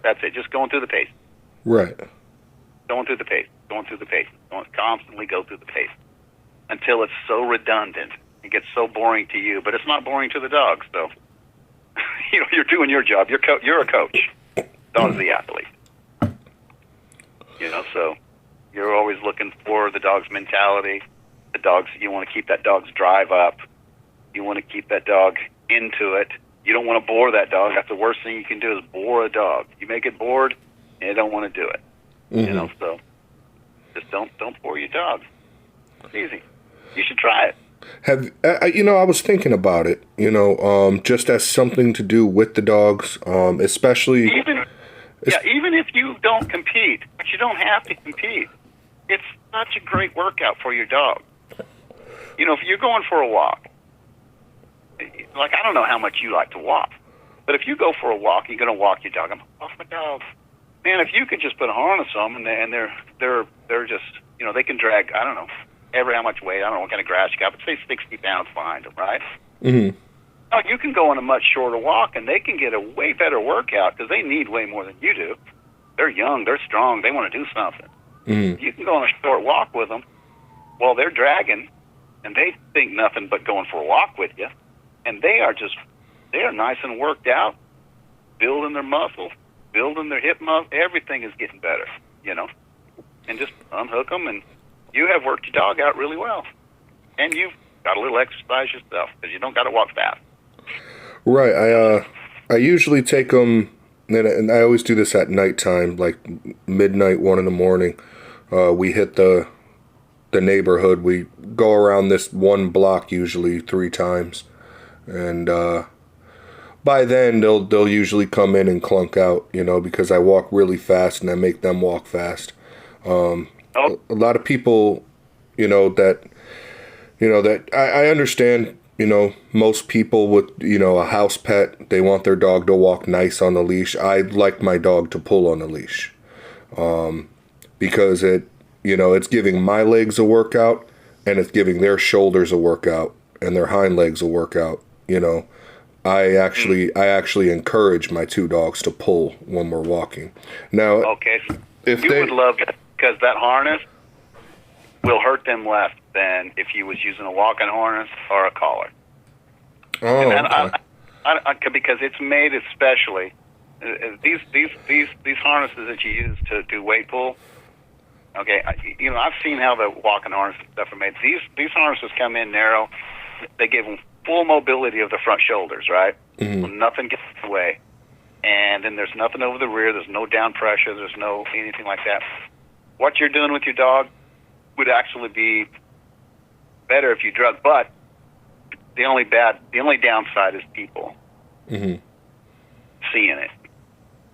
That's it. Just going through the pace. Right. Going through the pace. Constantly go through the pace until it's so redundant. It gets so boring to you, but it's not boring to the dog. So, you're doing your job. You're a coach. Dog's the athlete. So you're always looking for the dog's mentality. You want to keep that dog's drive up. You want to keep that dog into it. You don't want to bore that dog. That's the worst thing you can do is bore a dog. You make it bored, and they don't want to do it. So just don't bore your dog. It's easy. You should try it. I was thinking about it, just as something to do with the dogs, especially... Even if you don't compete, but you don't have to compete, it's such a great workout for your dog. If you're going for a walk, like I don't know how much you like to walk, but if you go for a walk, you're going to walk your dog. I'm off my dog. Man, if you could just put a harness on them and they're just, they can drag, I don't know, ever how much weight, I don't know what kind of grass you got, but say 60 pounds behind them, right? Oh, you can go on a much shorter walk, and they can get a way better workout because they need way more than you do. They're young, they're strong, they want to do something. You can go on a short walk with them while they're dragging, and they think nothing but going for a walk with you, and they are nice and worked out, building their muscles, building their hip muscle. Everything is getting better, and just unhook them, and you have worked your dog out really well, and you've got a little exercise yourself because you don't got to walk fast. Right. I usually take them, and I always do this at nighttime, like midnight, 1 in the morning. We hit the neighborhood. We go around this one block usually 3 times, and by then they'll usually come in and clunk out, because I walk really fast and I make them walk fast. A lot of people, that I understand. Most people with, a house pet, they want their dog to walk nice on the leash. I like my dog to pull on the leash, because it, You know, it's giving my legs a workout, and it's giving their shoulders a workout, and their hind legs a workout. You know, I actually encourage my 2 dogs to pull when we're walking. Now, okay, so you would love it because that harness will hurt them less than if you was using a walking harness or a collar. Oh, and okay. Because it's made especially these harnesses that you use to do weight pull. Okay, I've seen how the walking harness stuff are made. These harnesses come in narrow. They give them full mobility of the front shoulders, right? Mm-hmm. So nothing gets in the way. And then there's nothing over the rear. There's no down pressure. There's no anything like that. What you're doing with your dog would actually be better if you drug. But the only downside is people Mm-hmm. seeing it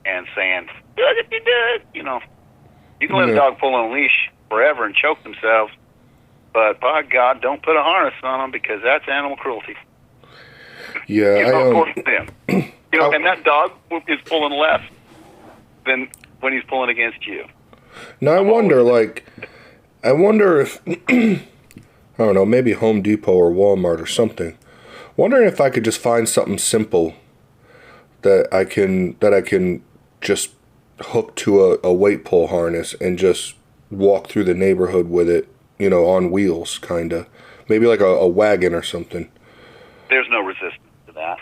and saying, "Look if you did." You can let a dog pull on a leash forever and choke themselves, but by God, don't put a harness on them because that's animal cruelty. Yeah, Of course, them. And that dog is pulling less than when he's pulling against you. Now I wonder if I don't know, maybe Home Depot or Walmart or something. Wondering if I could just find something simple that I can just hook to a weight pull harness and just walk through the neighborhood with it, on wheels, kind of. Maybe like a wagon or something. There's no resistance to that.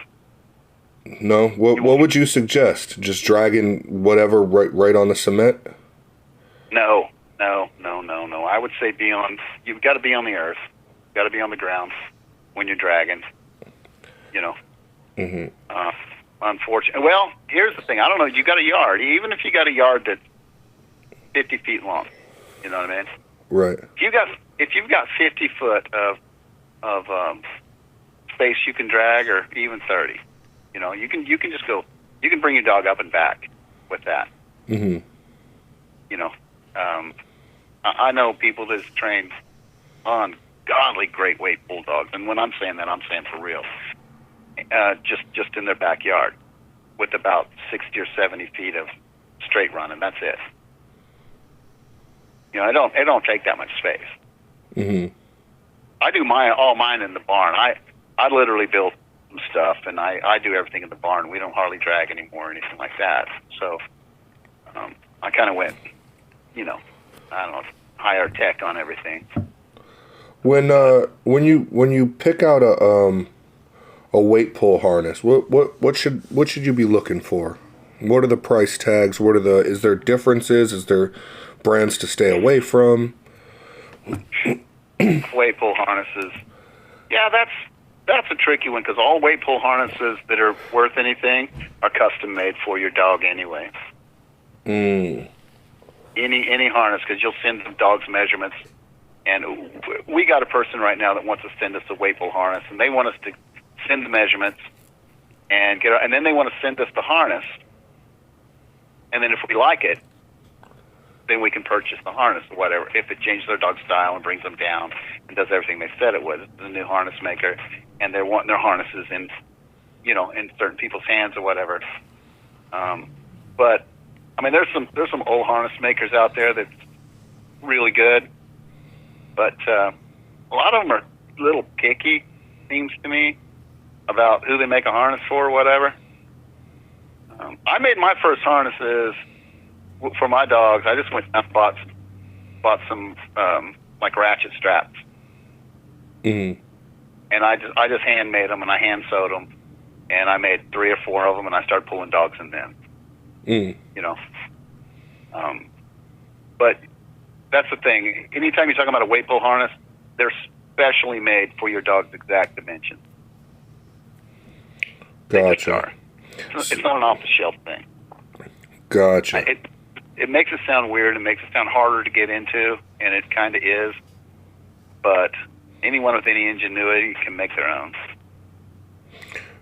No? What would you suggest? Just dragging whatever right on the cement? No. I would say you've got to be on the earth. You've got to be on the ground when you're dragging. Mm-hmm. Unfortunately. Well, here's the thing. I don't know. You got a yard. Even if you got a yard that's 50 feet long, you know what I mean? Right. If you've got 50 foot of space you can drag, or even 30, you can just go. You can bring your dog up and back with that. Mm-hmm. I know people that's trained on godly great weight bulldogs, and when I'm saying that, I'm saying for real. Just in their backyard, with about 60 or 70 feet of straight run, and that's it. It don't take that much space. Mm-hmm. I do all mine in the barn. I literally build some stuff, and I do everything in the barn. We don't hardly drag anymore or anything like that. So I kind of went, I don't know, higher tech on everything. When you pick out a weight pull harness, what should you be looking for? What are the price tags? Is there differences? Is there brands to stay away from? Weight pull harnesses. Yeah, that's a tricky one because all weight pull harnesses that are worth anything are custom made for your dog anyway. Mm. Any harness, because you'll send the dog's measurements, and we got a person right now that wants to send us a weight pull harness, and they want us to send the measurements and then they want to send us the harness, and then if we like it, then we can purchase the harness or whatever. If it changes their dog's style and brings them down and does everything they said it would, it's a new harness maker, and they're wanting their harnesses in certain people's hands or whatever. But I mean, there's some old harness makers out there that's really good, but a lot of them are a little picky, seems to me, about who they make a harness for or whatever. I made my first harnesses for my dogs. I just went and bought some like ratchet straps, Mm-hmm. and I just hand made them, and I hand sewed them, and I made 3 or 4 of them, and I started pulling dogs in them. Mm. But that's the thing. Anytime you're talking about a weight pull harness, they're specially made for your dog's exact dimensions. Gotcha. It's not an off-the-shelf thing. Gotcha. It makes it sound weird. It makes it sound harder to get into, and it kind of is. But anyone with any ingenuity can make their own.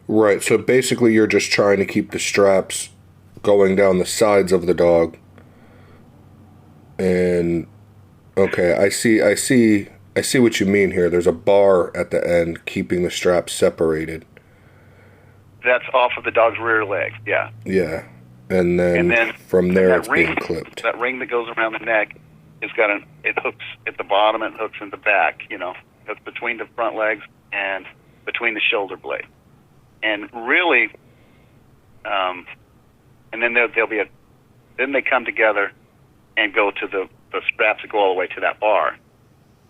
Right. So basically, you're just trying to keep the straps going down the sides of the dog. And okay, I see what you mean here. There's a bar at the end keeping the straps separated. That's off of the dog's rear leg, yeah. Yeah. And then from there it's being clipped. That ring that goes around the neck it hooks at the bottom and hooks in the back. You know, hooks between the front legs and between the shoulder blade, and really, and then then they come together and go to the straps that go all the way to that bar.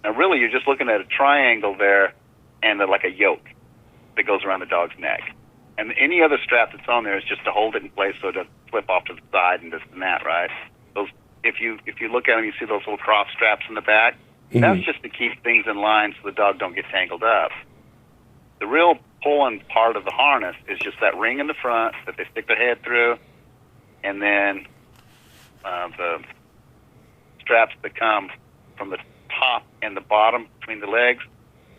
Now, really, you're just looking at a triangle there, and like a yoke that goes around the dog's neck. And any other strap that's on there is just to hold it in place so it doesn't flip off to the side and this and that, right? Those, if you look at them, you see those little cross straps in the back. Mm-hmm. That's just to keep things in line so the dog don't get tangled up. The real pulling part of the harness is just that ring in the front that they stick their head through, and then the straps that come from the top and the bottom between the legs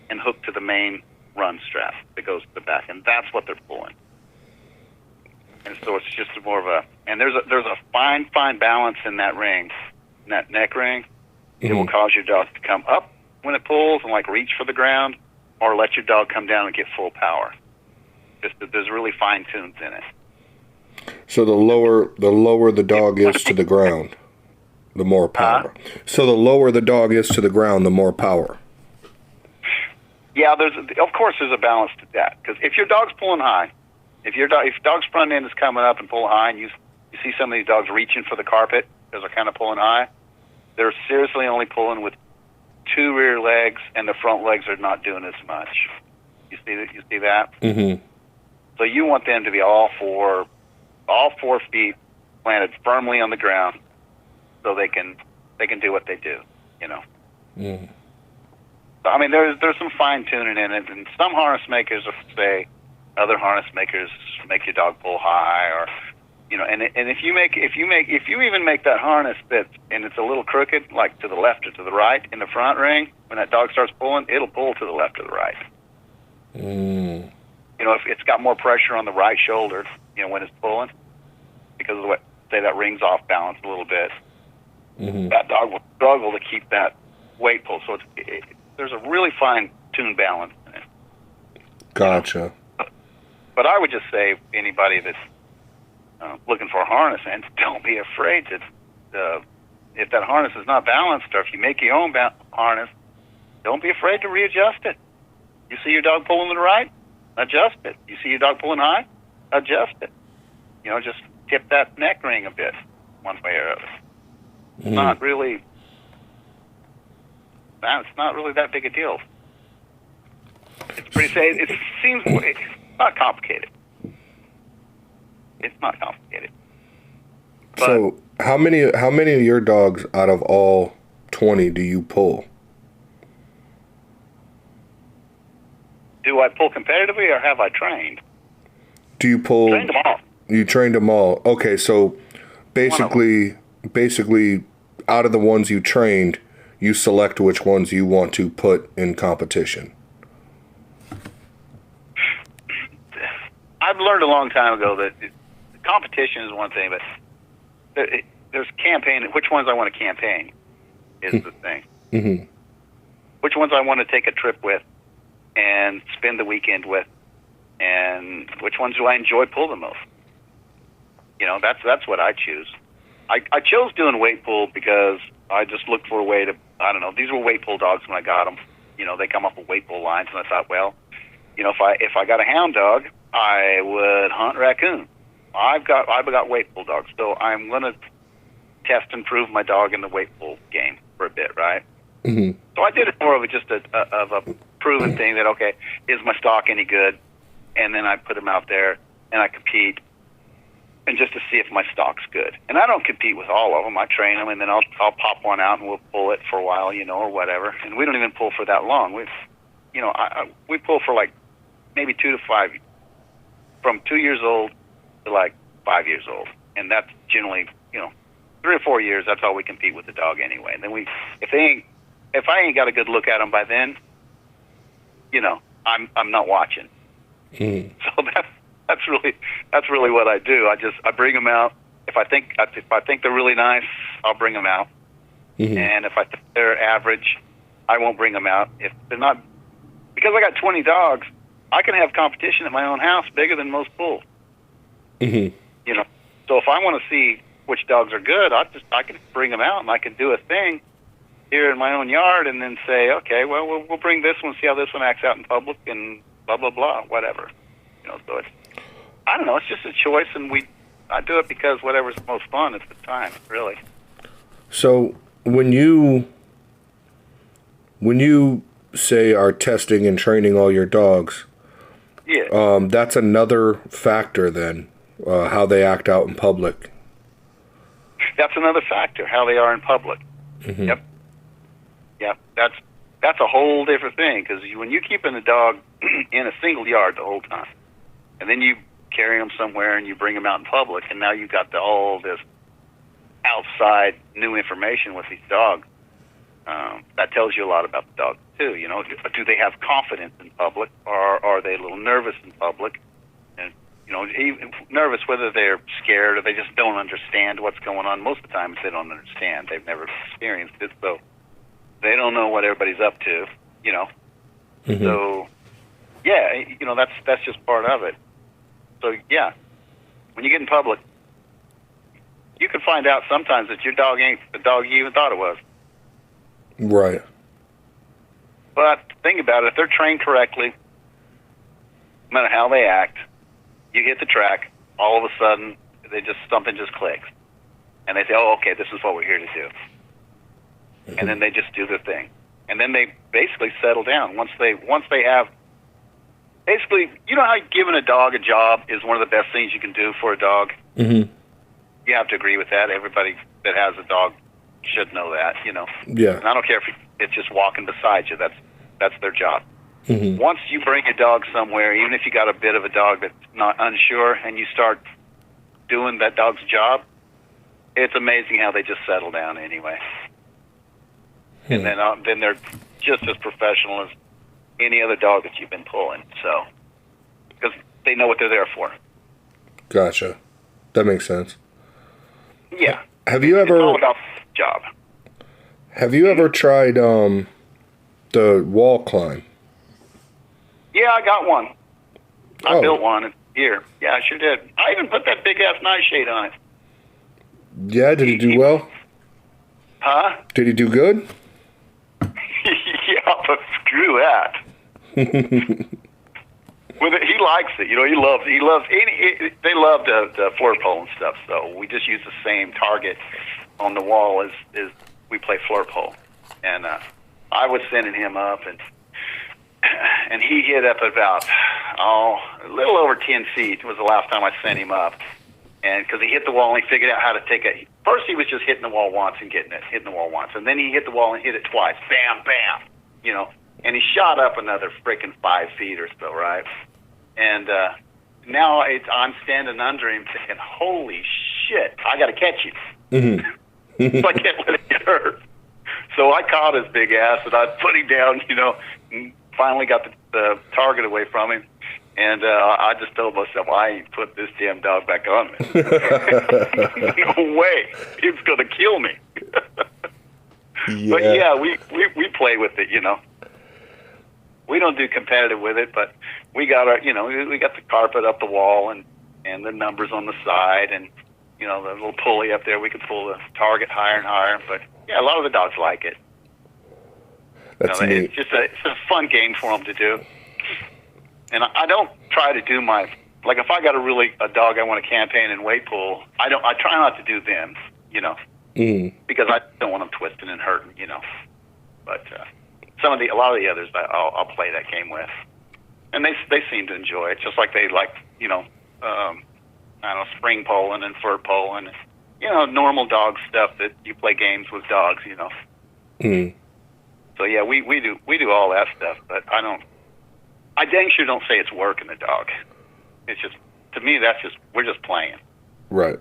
and hook to the main run strap that goes to the back, and that's what they're pulling. And so it's just more of a, and there's a fine balance in that ring, in that neck ring. Mm-hmm. It will cause your dog to come up when it pulls and like reach for the ground, or let your dog come down and get full power. Just that there's really fine tunes in it. So the lower the dog is to the ground, the more power. So the lower the dog is to the ground, the more power. Yeah, of course there's a balance to that, because if your dog's pulling high, if dog's front end is coming up and pulling high, and you see some of these dogs reaching for the carpet because they're kind of pulling high, they're seriously only pulling with two rear legs, and the front legs are not doing as much. You see that? Mm-hmm. So you want them to be all four feet planted firmly on the ground, so they can do what they do. You know. Mm. I mean, there's some fine tuning in it, and some harness makers will say other harness makers make your dog pull high, or you know, and if you even make that harness and it's a little crooked, like to the left or to the right in the front ring, when that dog starts pulling, it'll pull to the left or the right. Mm. You know, if it's got more pressure on the right shoulder, you know, when it's pulling, because of that ring's off balance a little bit, mm-hmm. that dog will struggle to keep that weight pull. So there's a really fine-tuned balance in it. Gotcha. You know? But I would just say anybody that's looking for a harness, and don't be afraid to, if that harness is not balanced, or if you make your own harness, don't be afraid to readjust it. You see your dog pulling to the right, adjust it. You see your dog pulling high, adjust it. You know, just tip that neck ring a bit, one way or other. It's not really that big a deal. It's pretty safe. It seems it's not complicated. It's not complicated. But so how many of your dogs out of all 20 do you pull? Do I pull competitively, or have I trained? Do you pull? Trained them all. You trained them all. Okay, so basically, out of the ones you trained, you select which ones you want to put in competition. I've learned a long time ago that competition is one thing, but there's campaign. Which ones I want to campaign is the thing. Mm-hmm. Which ones I want to take a trip with and spend the weekend with, and which ones do I enjoy pull the most? You know, that's what I choose. I chose doing weight pull because I just looked for a way to, I don't know, these were weight pull dogs when I got them. You know, they come off of weight pull lines, and I thought, well, you know, if I got a hound dog, I would hunt raccoon. I've got weight pull dogs, so I'm going to test and prove my dog in the weight pull game for a bit, right? Mm-hmm. So I did it more of just a proven thing that, okay, is my stock any good? And then I put them out there and I compete, and just to see if my stock's good. And I don't compete with all of them. I train them, and then I'll pop one out and we'll pull it for a while, you know, or whatever. And we don't even pull for that long. We pull for like maybe 2 to 5, from 2 years old to like 5 years old, and that's generally, you know, 3 or 4 years. That's all we compete with the dog anyway. And then if I ain't got a good look at them by then, you know, I'm not watching. Mm. So that's really what I do. I bring them out. If I think they're really nice, I'll bring them out. Mm-hmm. And if I think they're average, I won't bring them out. If they're not, because I got 20 dogs, I can have competition at my own house bigger than most pulls. Mm-hmm. You know, so if I want to see which dogs are good, I can bring them out and I can do a thing here in my own yard, and then say, okay, well, we'll bring this one, see how this one acts out in public, and blah blah blah, whatever. So it's, I don't know, it's just a choice, and I do it because whatever's most fun at the time, really. So when you say are testing and training all your dogs, yeah, that's another factor then, how they act out in public. That's another factor, how they are in public. Mm-hmm. Yep. That's a whole different thing, because when you keep a dog in a single yard the whole time, and then you carry them somewhere and you bring them out in public, and now you've got all this outside new information with these dogs. That tells you a lot about the dog too. Do they have confidence in public, or are they a little nervous in public? And even nervous, whether they're scared or they just don't understand what's going on. Most of the time, they don't understand. They've never experienced it, so they don't know what everybody's up to. Mm-hmm. So yeah, that's just part of it. So yeah, when you get in public, you can find out sometimes that your dog ain't the dog you even thought it was. Right. But think about it, if they're trained correctly, no matter how they act, you hit the track, all of a sudden something just clicks. And they say, oh, okay, this is what we're here to do. Mm-hmm. And then they just do their thing. And then they basically settle down. Once they have, basically, how giving a dog a job is one of the best things you can do for a dog? Mm-hmm. You have to agree with that. Everybody that has a dog should know that, Yeah. And I don't care if it's just walking beside you. That's their job. Mm-hmm. Once you bring a dog somewhere, even if you got a bit of a dog that's not unsure, and you start doing that dog's job, it's amazing how they just settle down anyway. And then they're just as professional as any other dog that you've been pulling. So, because they know what they're there for. Gotcha. That makes sense. Yeah. Have you ever? It's all about the job. Have you ever tried the wall climb? Yeah, I got one. I Oh. built one here. Yeah, I sure did. I even put that big ass nightshade on it. Yeah, did he do well? Huh? Did he do good? Yeah, but screw that. He likes it. They love the floor pole and stuff, so we just use the same target on the wall as we play floor pole. And I was sending him up, and he hit up about, a little over 10 feet was the last time I sent him up. And because he hit the wall and he figured out how to take it. First he was just hitting the wall once and hitting the wall once. And then he hit the wall and hit it twice. Bam, bam. And he shot up another freaking 5 feet or so, right? And now I'm standing under him thinking, holy shit, I got to catch you. Mm-hmm. So I can't let him get hurt. So I caught his big ass and I put him down, and finally got the target away from him. And I just told myself, I ain't put this damn dog back on me. No way. He's going to kill me. Yeah. But yeah, we play with it, We don't do competitive with it, but we got we got the carpet up the wall and the numbers on the side, and the little pulley up there. We could pull the target higher and higher. But yeah, a lot of the dogs like it. That's neat. It's a fun game for them to do. And I don't try to do if I got a dog I want to campaign and weight pull, I try not to do them, because I don't want them twisting and hurting, But a lot of the others I'll play that game with, and they seem to enjoy it, just like they like, spring polling and fur polling, normal dog stuff that you play games with dogs, So yeah, we do all that stuff, but I dang sure don't say it's working the dog. It's just, to me, we're just playing. Right.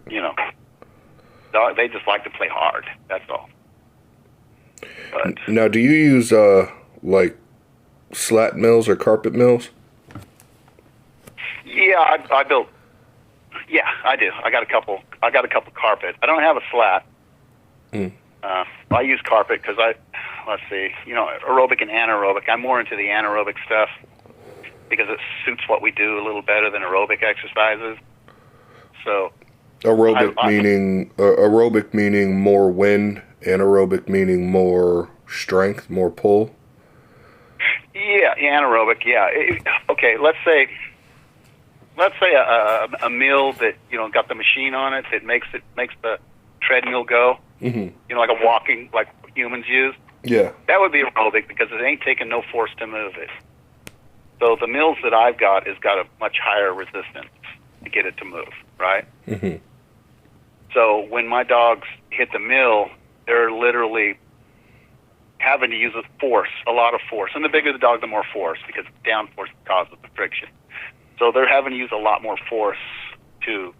Dog, they just like to play hard. That's all. But now, do you use slat mills or carpet mills? yeah, I built. Yeah, I do. I got a couple carpet. I don't have a slat. I use carpet because let's see, aerobic and anaerobic. I'm more into the anaerobic stuff, because it suits what we do a little better than aerobic exercises. So Aerobic meaning more wind, anaerobic meaning more strength, more pull? Yeah, anaerobic. Yeah. Okay, let's say a mill that got the machine on it that makes the treadmill go. Mm-hmm. Like a walking, like humans use. Yeah. That would be aerobic because it ain't taking no force to move it. So the mills that I've got has got a much higher resistance to get it to move, right? Mm-hmm. So when my dogs hit the mill, they're literally having to use a lot of force. And the bigger the dog, the more force, because downforce causes the friction. So they're having to use a lot more force to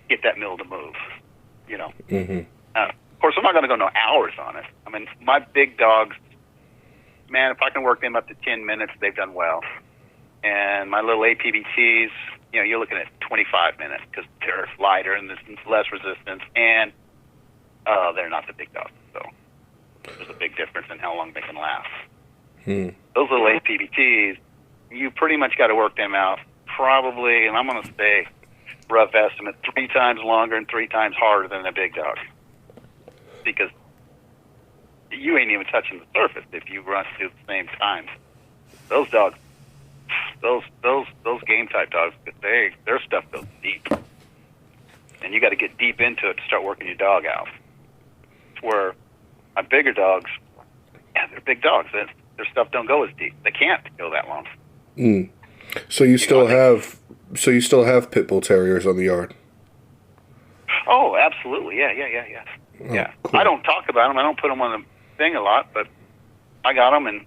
get that mill to move, Mm-hmm. Of course, I'm not going to go no hours on it. I mean, my big dogs, man, if I can work them up to 10 minutes, they've done well. And my little APBTs, you're looking at 25 minutes because they're lighter and there's less resistance. And they're not the big dogs. So there's a big difference in how long they can last. Those little APBTs, you pretty much got to work them out probably, and I'm going to say rough estimate, 3 times longer and 3 times harder than a big dog. Because you ain't even touching the surface if you run through the same time. Those dogs, those game type dogs, their stuff goes deep, and you got to get deep into it to start working your dog out. It's where my bigger dogs, they're big dogs. Their stuff don't go as deep. They can't go that long. So you still have pit bull terriers on the yard? Oh, absolutely. Yeah. Oh, Yeah. cool. I don't talk about them. I don't put them on the thing a lot, but I got them, and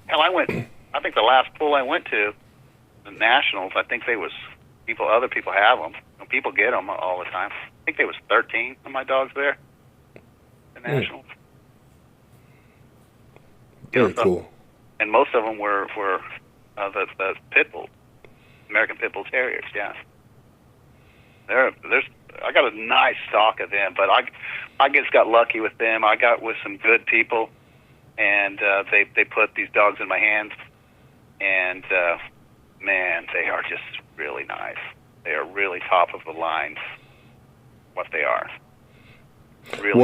hell, I think the last pool I went to, the Nationals, I think other people have them. People get them all the time. I think there was 13 of my dogs there, the Nationals. Very cool. And most of them were the pit bull, American Pitbull Terriers. Yeah, I got a nice stock of them, but I just got lucky with them. I got with some good people, and they put these dogs in my hands, and man, they are just really nice. They are really top of the line. What they are. Really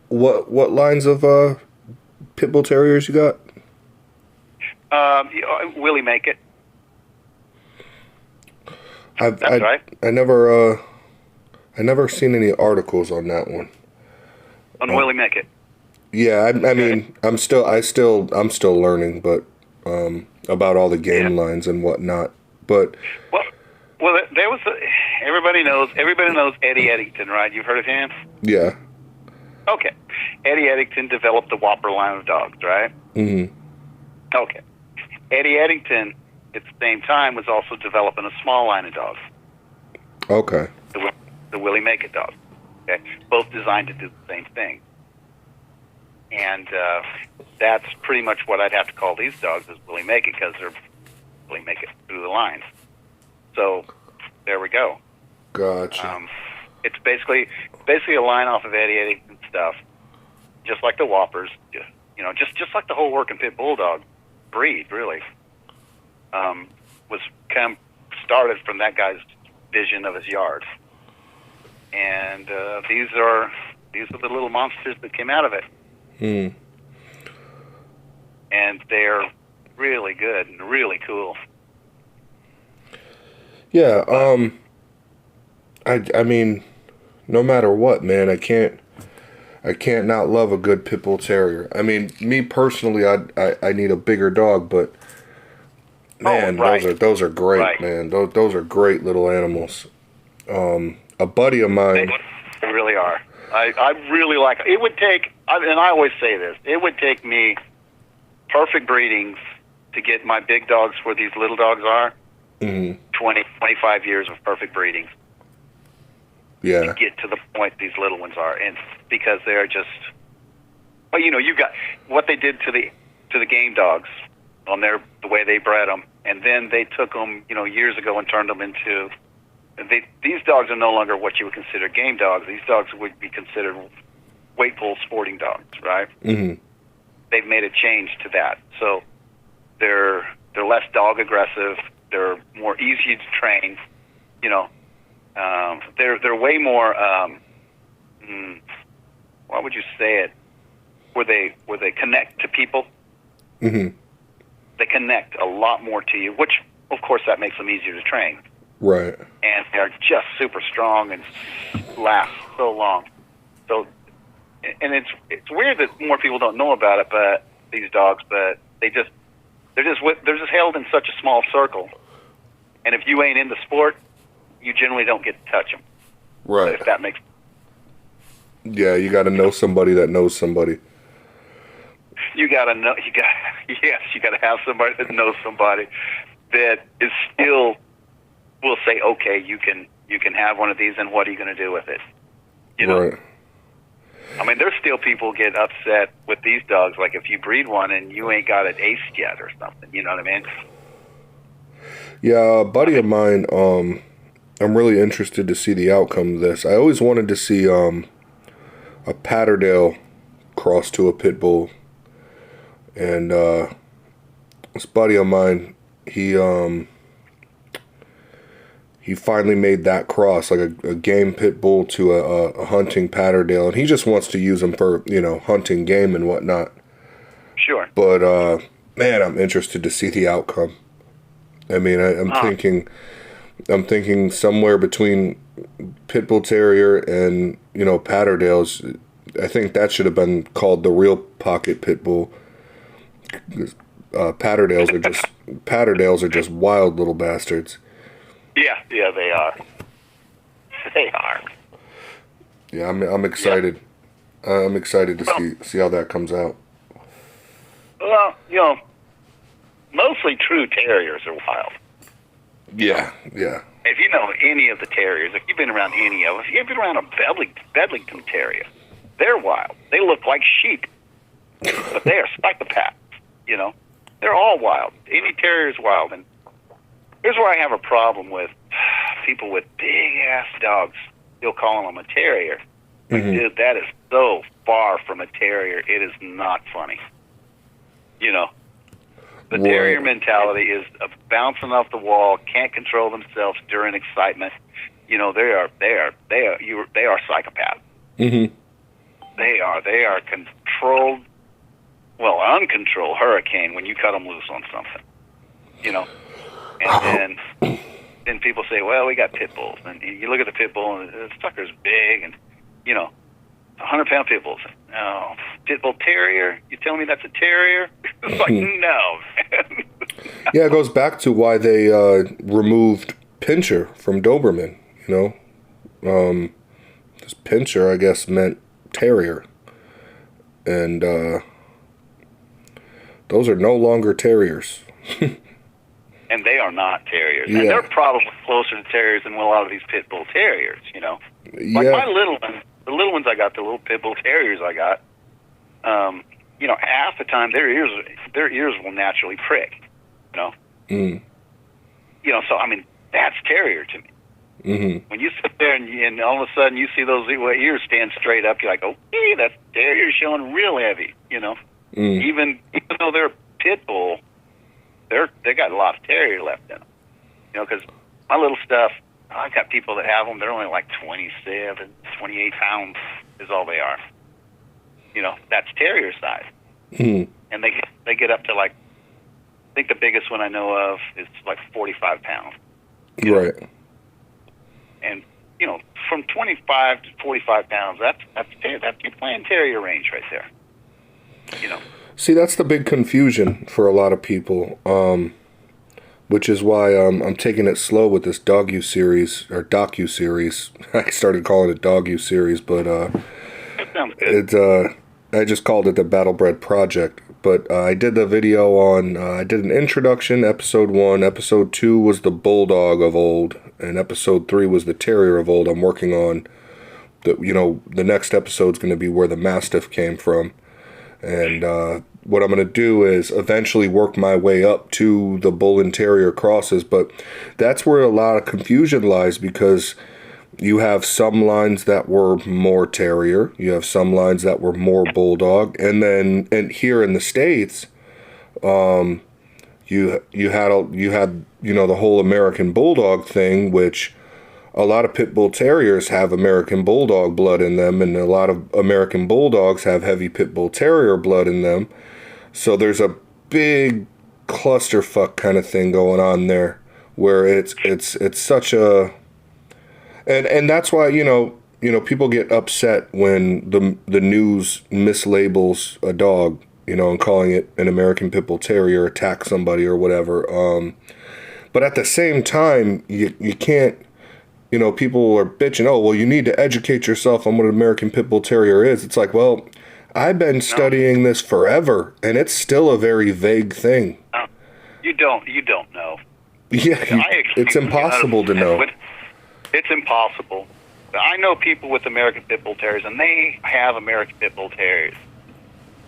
What lines of pit bull terriers you got? Willie Make It. That's right. I never seen any articles on that one. On Willie Make It. Yeah, I mean, I'm still learning, but about all the game lines and whatnot. But well, there was everybody knows Eddie Eddington, right? You've heard of him? Yeah. Okay. Eddie Eddington developed the Whopper line of dogs, right? Mm-hmm. Okay. Eddie Eddington, at the same time, was also developing a small line of dogs. Okay. The Willie Make It dog. Okay. Both designed to do the same thing. And that's pretty much what I'd have to call these dogs is Willie Make It because they're Willie Make It through the lines. So there we go. Gotcha. It's basically a line off of Eddie Eddington stuff, just like the Whoppers. Just like the whole Working Pit Bulldog breed, really, was started from that guy's vision of his yard. And these are the little monsters that came out of it. And they're really good and really cool. Yeah, I mean, no matter what, man, I can't not love a good pit bull terrier. I mean, me personally, I need a bigger dog, but man, those are great, right. Man. Those are great little animals. A buddy of mine, they really are. I really like it. It would take, and I always say this, it would take me perfect breedings to get my big dogs where these little dogs are. 20, 25 years of perfect breeding. Yeah. To get to the point these little ones are, and because they're just, well, you got what they did to the game dogs on the way they bred them, and then they took them, years ago and turned them into. These dogs are no longer what you would consider game dogs. These dogs would be considered weight pull sporting dogs, right? Mm-hmm. They've made a change to that, so they're less dog aggressive. They're more easy to train. They're way more. What would you say it? where they connect to people. Mm-hmm. They connect a lot more to you, which of course that makes them easier to train. Right. And they're just super strong and last so long. So, and it's weird that more people don't know about it, but these dogs, but they're just held in such a small circle. And if you ain't in the sport, you generally don't get to touch them. Right. If that makes. Yeah, you got to know somebody that knows somebody. You got to know. You got to have somebody that knows somebody that is still will say, okay, you can have one of these, and what are you going to do with it? You know. Right. I mean, there's still people get upset with these dogs, like if you breed one and you ain't got it aced yet or something. You know what I mean? Yeah, a buddy of mine. I'm really interested to see the outcome of this. I always wanted to see a Patterdale cross to a pit bull, and this buddy of mine, he finally made that cross, like a game pit bull to a hunting Patterdale, and he just wants to use them for, hunting game and whatnot. Sure. But man, I'm interested to see the outcome. I mean, I'm thinking somewhere between Pit Bull Terrier and Patterdales. I think that should have been called the real pocket pit bull. Patterdales are just wild little bastards. Yeah, they are. They are. Yeah, I'm excited. Yeah. I'm excited to see how that comes out. Well, mostly true terriers are wild. Yeah. If you know any of the terriers, if you've been around any of them, if you've been around a Bedlington Terrier, they're wild. They look like sheep, but they are psychopaths. They're all wild. Any terrier is wild. And here's where I have a problem with people with big-ass dogs still calling them a terrier. Like, dude, that is so far from a terrier, it is not funny. The terrier mentality is of bouncing off the wall, can't control themselves during excitement. They are psychopaths. Mm-hmm. They are controlled, uncontrolled hurricane when you cut them loose on something. And then people say, well, we got pit bulls, and you look at the pit bull, and the sucker's big, and 100-pound pit bulls. Oh, pit bull terrier? You telling me that's a terrier? It's like, no, man. Yeah, it goes back to why they removed Pinscher from Doberman. This Pinscher, I guess, meant terrier, and those are no longer terriers. And they are not terriers. Yeah. And they're probably closer to terriers than a lot of these pit bull terriers. Like my little ones. The little ones I got, the little pit bull terriers I got, half the time their ears will naturally prick, So I mean, that's terrier to me. Mm-hmm. When you sit there and all of a sudden you see those ears stand straight up, you're like, okay, that's terrier showing real heavy, Even though they're pit bull, they got a lot of terrier left in them, because my little stuff. I've got people that have them. They're only like 27, 28 pounds is all they are. That's terrier size. Mm-hmm. And they get up to I think the biggest one I know of is like 45 pounds. Right. And, from 25 to 45 pounds, that's you're playing terrier range right there. See, that's the big confusion for a lot of people. Which is why I'm taking it slow with this docu-series. I started calling it docu-series, but I just called it the Battle Bred Project. But I did the video on, I did an introduction, episode 1. Episode 2 was the Bulldog of old, and episode 3 was the Terrier of old. I'm working on, the next episode's going to be where the Mastiff came from. And what I'm going to do is eventually work my way up to the Bull and Terrier crosses, but that's where a lot of confusion lies, because you have some lines that were more Terrier, you have some lines that were more Bulldog, and here in the States, you had the whole American Bulldog thing, which a lot of Pit Bull Terriers have American Bulldog blood in them, and a lot of American Bulldogs have heavy Pit Bull Terrier blood in them. So there's a big clusterfuck kind of thing going on there, where it's such a, and that's why people get upset when the news mislabels a dog, and calling it an American Pitbull Terrier, attack somebody or whatever. But at the same time, you can't, people are bitching, oh, well, you need to educate yourself on what an American Pitbull Terrier is. It's like, well, I've been studying this forever, and it's still a very vague thing. No, you don't know. Yeah, it's impossible to know. It's impossible. I know people with American Pit Bull Terriers, and they have American Pit Bull Terriers,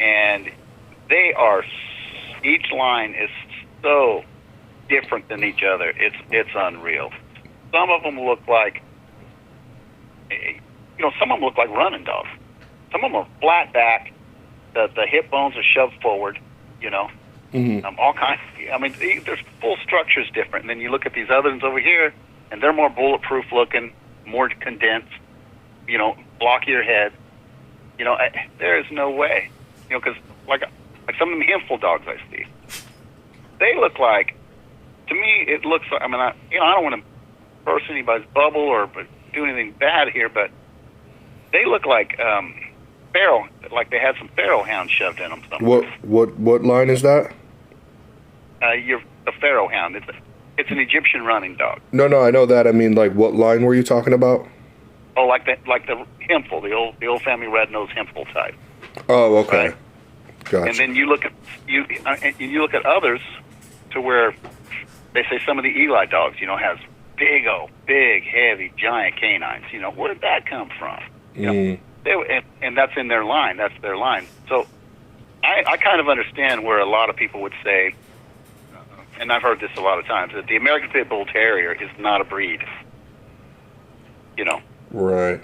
and they are, each line is so different than each other. It's unreal. Some of them look like, some of them look like running dogs. Some of them are flat back. The hip bones are shoved forward. All kinds. There's full structures different. And then you look at these other ones over here, and they're more bulletproof looking, more condensed. Blockier head. There is no way. Because like some of them Hempel dogs I see, they look like. To me, it looks like. I don't want to burst anybody's bubble or do anything bad here, but they look like Pharaoh, like they had some Pharaoh hounds shoved in them. Somewhere. What line is that? The Pharaoh hound. It's an Egyptian running dog. No, I know that. I mean, like, what line were you talking about? Oh, like the Hempel, the old family red-nosed Hempel type. Oh, okay. Right? Gotcha. And then you look at others to where they say some of the Eli dogs, has big, heavy, giant canines. Where did that come from? And that's in their line. That's their line. So I kind of understand where a lot of people would say, and I've heard this a lot of times, that the American Pit Bull Terrier is not a breed. Right.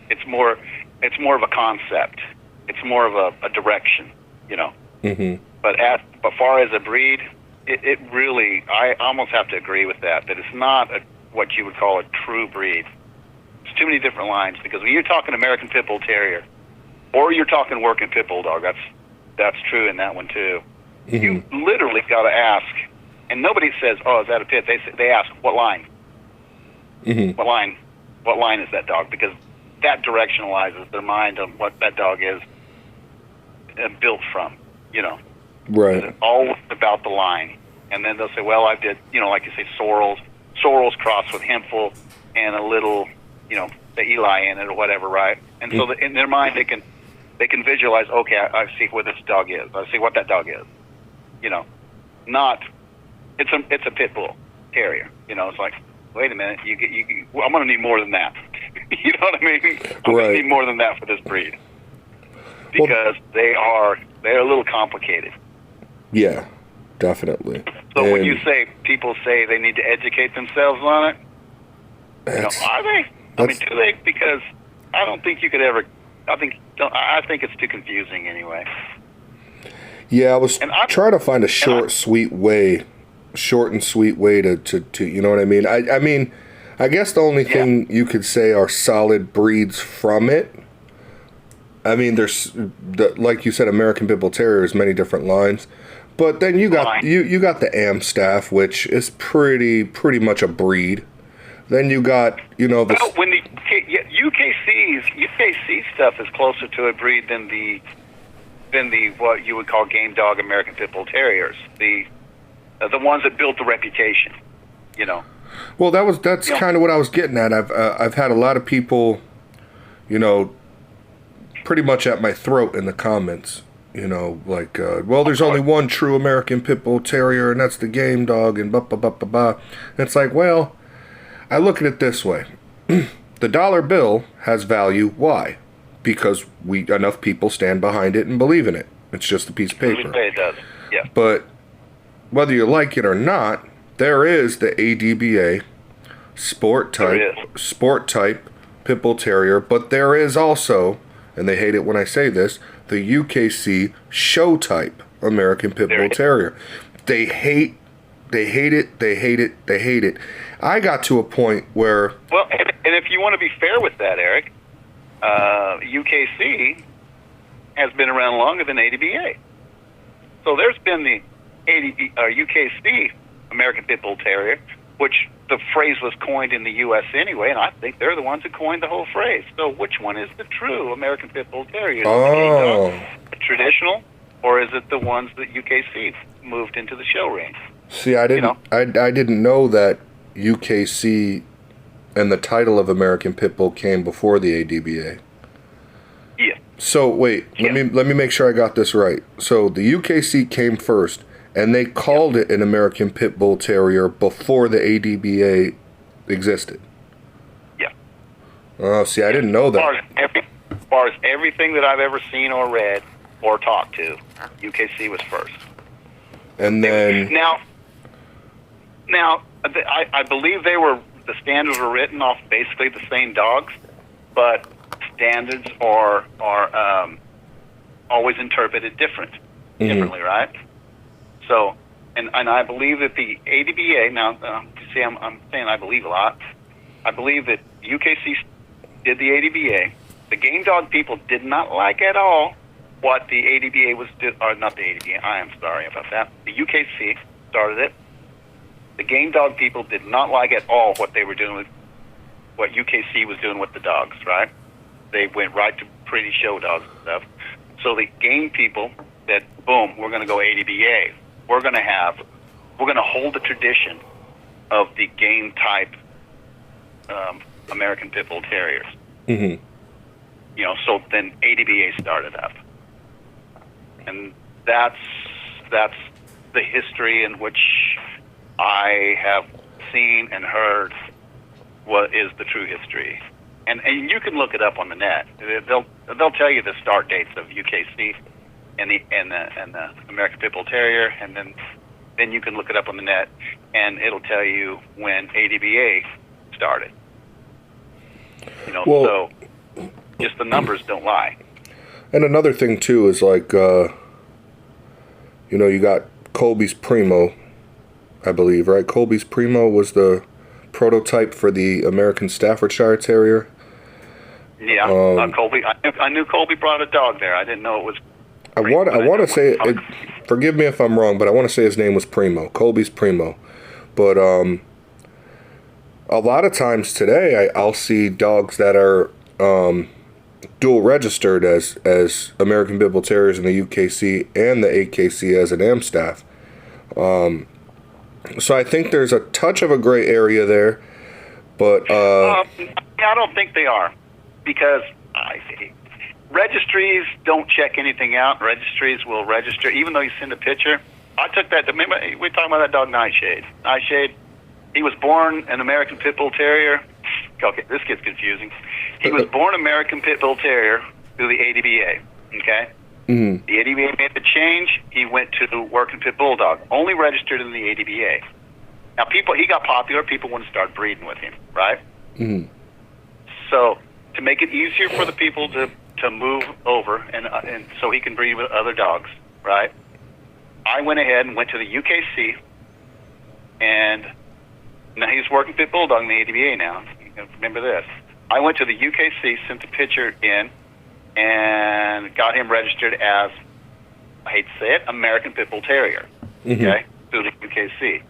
It's more of a concept. It's more of a direction. Mm-hmm. But far as a breed, it really, I almost have to agree with that it's not what you would call a true breed. There's too many different lines, because when you're talking American Pit Bull Terrier, or you're talking Working Pit Bulldog, that's true in that one too. Mm-hmm. You literally got to ask, and nobody says, "Oh, is that a pit?" They ask, "What line? Mm-hmm. What line is that dog?" Because that directionalizes their mind on what that dog is built from. Right. It's always about the line, and then they'll say, "Well, I did, like you say, sorrels crossed with Hempel and a little, the Eli in it or whatever, right?" And so in their mind, they can visualize. Okay, I see what this dog is. I see what that dog is. Not it's a pit bull terrier. It's like, wait a minute, I'm going to need more than that. You know what I mean? I'm going to need more than that for this breed, because they're a little complicated. Yeah, definitely. So when people say they need to educate themselves on it, are they? Do they? Because I don't think you could ever. I think it's too confusing anyway. Yeah, I was trying to find a short and sweet way to you know what I mean? I mean, I guess the only thing you could say are solid breeds from it. I mean, there's like you said, American Pit Bull Terrier is many different lines, but then you got the Amstaff, which is pretty much a breed. Then you got when the UKC stuff is closer to a breed than the what you would call game dog American Pit Bull Terriers, the ones that built the reputation. Well, that's kind of what I was getting at. I've had a lot of people, pretty much at my throat in the comments, well, there's only one true American Pit Bull Terrier, and that's the game dog, and blah, blah, blah, blah, blah. And it's like, well, I look at it this way. The dollar bill has value. Why? Because enough people stand behind it and believe in it. It's just a piece of paper. It does, yeah. But whether you like it or not, there is the ADBA sport type Pit Bull Terrier, but there is also, and they hate it when I say this, the UKC show type American Pit Bull Terrier. They hate They hate it. They hate it. They hate it. I got to a point where... Well, and if you want to be fair with that, Eric, UKC has been around longer than ADBA. So there's been the UKC, American Pitbull Terrier, which the phrase was coined in the U.S. anyway, and I think they're the ones who coined the whole phrase. So which one is the true American Pitbull Terrier? Is it the traditional, or is it the ones that UKC moved into the show range? See, I didn't. I didn't know that UKC and the title of American Pitbull came before the ADBA. Yeah. So wait, let me make sure I got this right. So the UKC came first, and they called it an American Pitbull Terrier before the ADBA existed. Yeah. Oh, see, I didn't know that. As far as everything that I've ever seen or read or talked to, UKC was first. And then Now, I believe the standards were written off basically the same dogs, but standards are always interpreted differently, right? So, and I believe that the ADBA, now, you see, I'm saying I believe a lot. I believe that UKC did the ADBA. The game dog people did not like at all what the ADBA was doing, or not the ADBA, I am sorry about that. The UKC started it. The game dog people did not like at all what they were doing with what UKC was doing with the dogs, right? They went right to pretty show dogs and stuff. So the game people said, boom, we're going to go ADBA. We're going to hold the tradition of the game type American Pitbull Terriers. Mm-hmm. You know, so then ADBA started up. And that's the history in which I have seen and heard what is the true history. And you can look it up on the net. They'll tell you the start dates of UKC and the American Pitbull Terrier, and then you can look it up on the net, and it'll tell you when ADBA started. You know, so just the numbers don't lie. And another thing too is like, you got Colby's Primo, I believe, right? Colby's Primo was the prototype for the American Staffordshire Terrier. Yeah, Colby. I knew Colby brought a dog there. I didn't know it was. I want to say, forgive me if I'm wrong, but I want to say his name was Primo, Colby's Primo. But a lot of times today, I'll see dogs that are dual registered as American Pitbull Terriers in the UKC and the AKC as an Amstaff. So I think there's a touch of a gray area there, but I don't think they are, because registries don't check anything out. Registries will register, even though you send a picture. I took that. Remember, we were talking about that dog Nightshade. Nightshade, he was born an American Pitbull Terrier. Okay, this gets confusing. He was born American Pitbull Terrier through the ADBA. Okay. Mm-hmm. The ADBA made the change. He went to Working Pit Bulldog, only registered in the ADBA. Now, he got popular. People want to start breeding with him, right? Mm-hmm. So to make it easier for the people to move over and so he can breed with other dogs, right? I went ahead and went to the UKC, and now he's Working Pit Bulldog in the ADBA now. You can remember this. I went to the UKC, sent the picture in, and got him registered as, I hate to say it, American Pitbull Terrier, okay, through the UKC.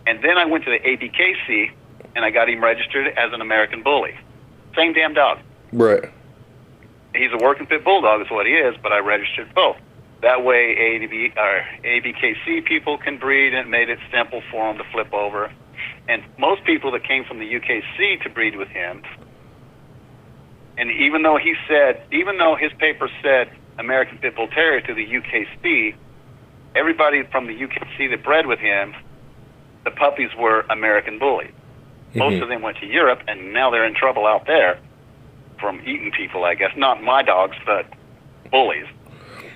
And then I went to the ABKC, and I got him registered as an American Bully. Same damn dog. Right. He's a Working Pit Bulldog is what he is, but I registered both. That way ABKC people can breed, and it made it simple for them to flip over. And most people that came from the UKC to breed with him, and even though his paper said American Pitbull Terrier to the UKC, everybody from the UKC that bred with him, the puppies were American Bullies. Most of them went to Europe, and now they're in trouble out there from eating people, I guess. Not my dogs, but bullies.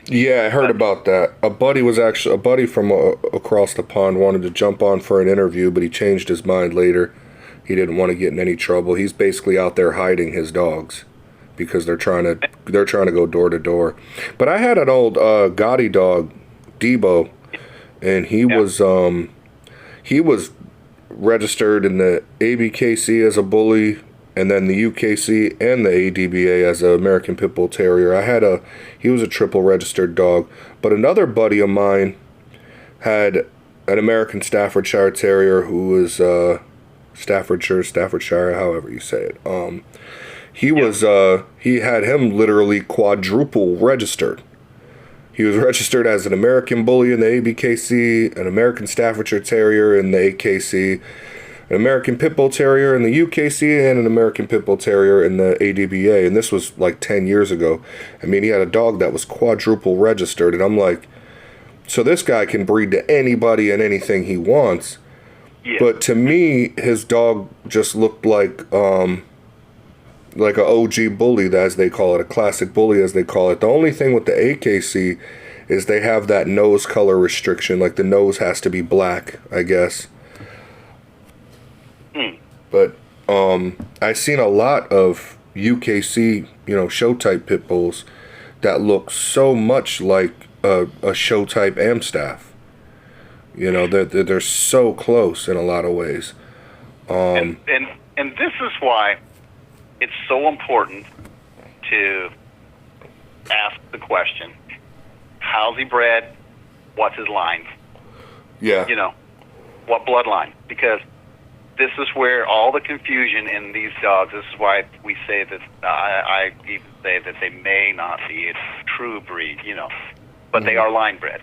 Yeah, I heard about that. A buddy from across the pond wanted to jump on for an interview, but he changed his mind later. He didn't want to get in any trouble. He's basically out there hiding his dogs because they're trying to go door to door. But I had an old Gotti dog, Debo, and he he was registered in the ABKC as a bully, and then the UKC and the ADBA as an American Pitbull Terrier. He was a triple registered dog. But another buddy of mine had an American Staffordshire Terrier who was Staffordshire, however you say it. He had him literally quadruple registered. He was registered as an American Bully in the ABKC, an American Staffordshire Terrier in the AKC, an American Pitbull Terrier in the UKC, and an American Pitbull Terrier in the ADBA. And this was like 10 years ago. I mean, he had a dog that was quadruple registered. And I'm like, so this guy can breed to anybody and anything he wants. Yeah. But to me, his dog just looked like a OG bully, as they call it, a classic bully, as they call it. The only thing with the AKC is they have that nose color restriction. Like, the nose has to be black, I guess. But I've seen a lot of UKC, show type pit bulls that look so much like a show type Amstaff. They're so close in a lot of ways. And this is why it's so important to ask the question, how's he bred? What's his line? Yeah. What bloodline? Because this is where all the confusion in these dogs, this is why we say that, I even say that they may not be a true breed, but they are line bred,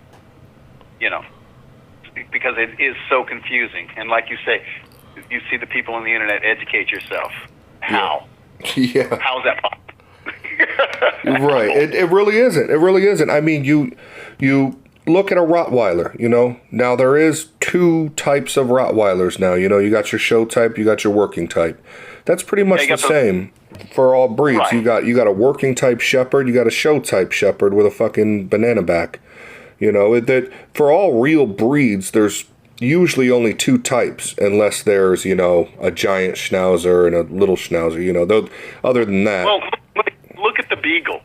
because it is so confusing. And like you say, you see the people on the internet, educate yourself. How? Yeah. How is that possible? Right. It really isn't. It really isn't. I mean, you look at a Rottweiler, Now, there is two types of Rottweilers now. You got your show type, you got your working type. That's pretty much the same for all breeds. Right. You got a working type shepherd, you got a show type shepherd with a fucking banana back. That for all real breeds, there's usually only two types, unless there's, a giant schnauzer and a little schnauzer, other than that. Well, look at the beagle.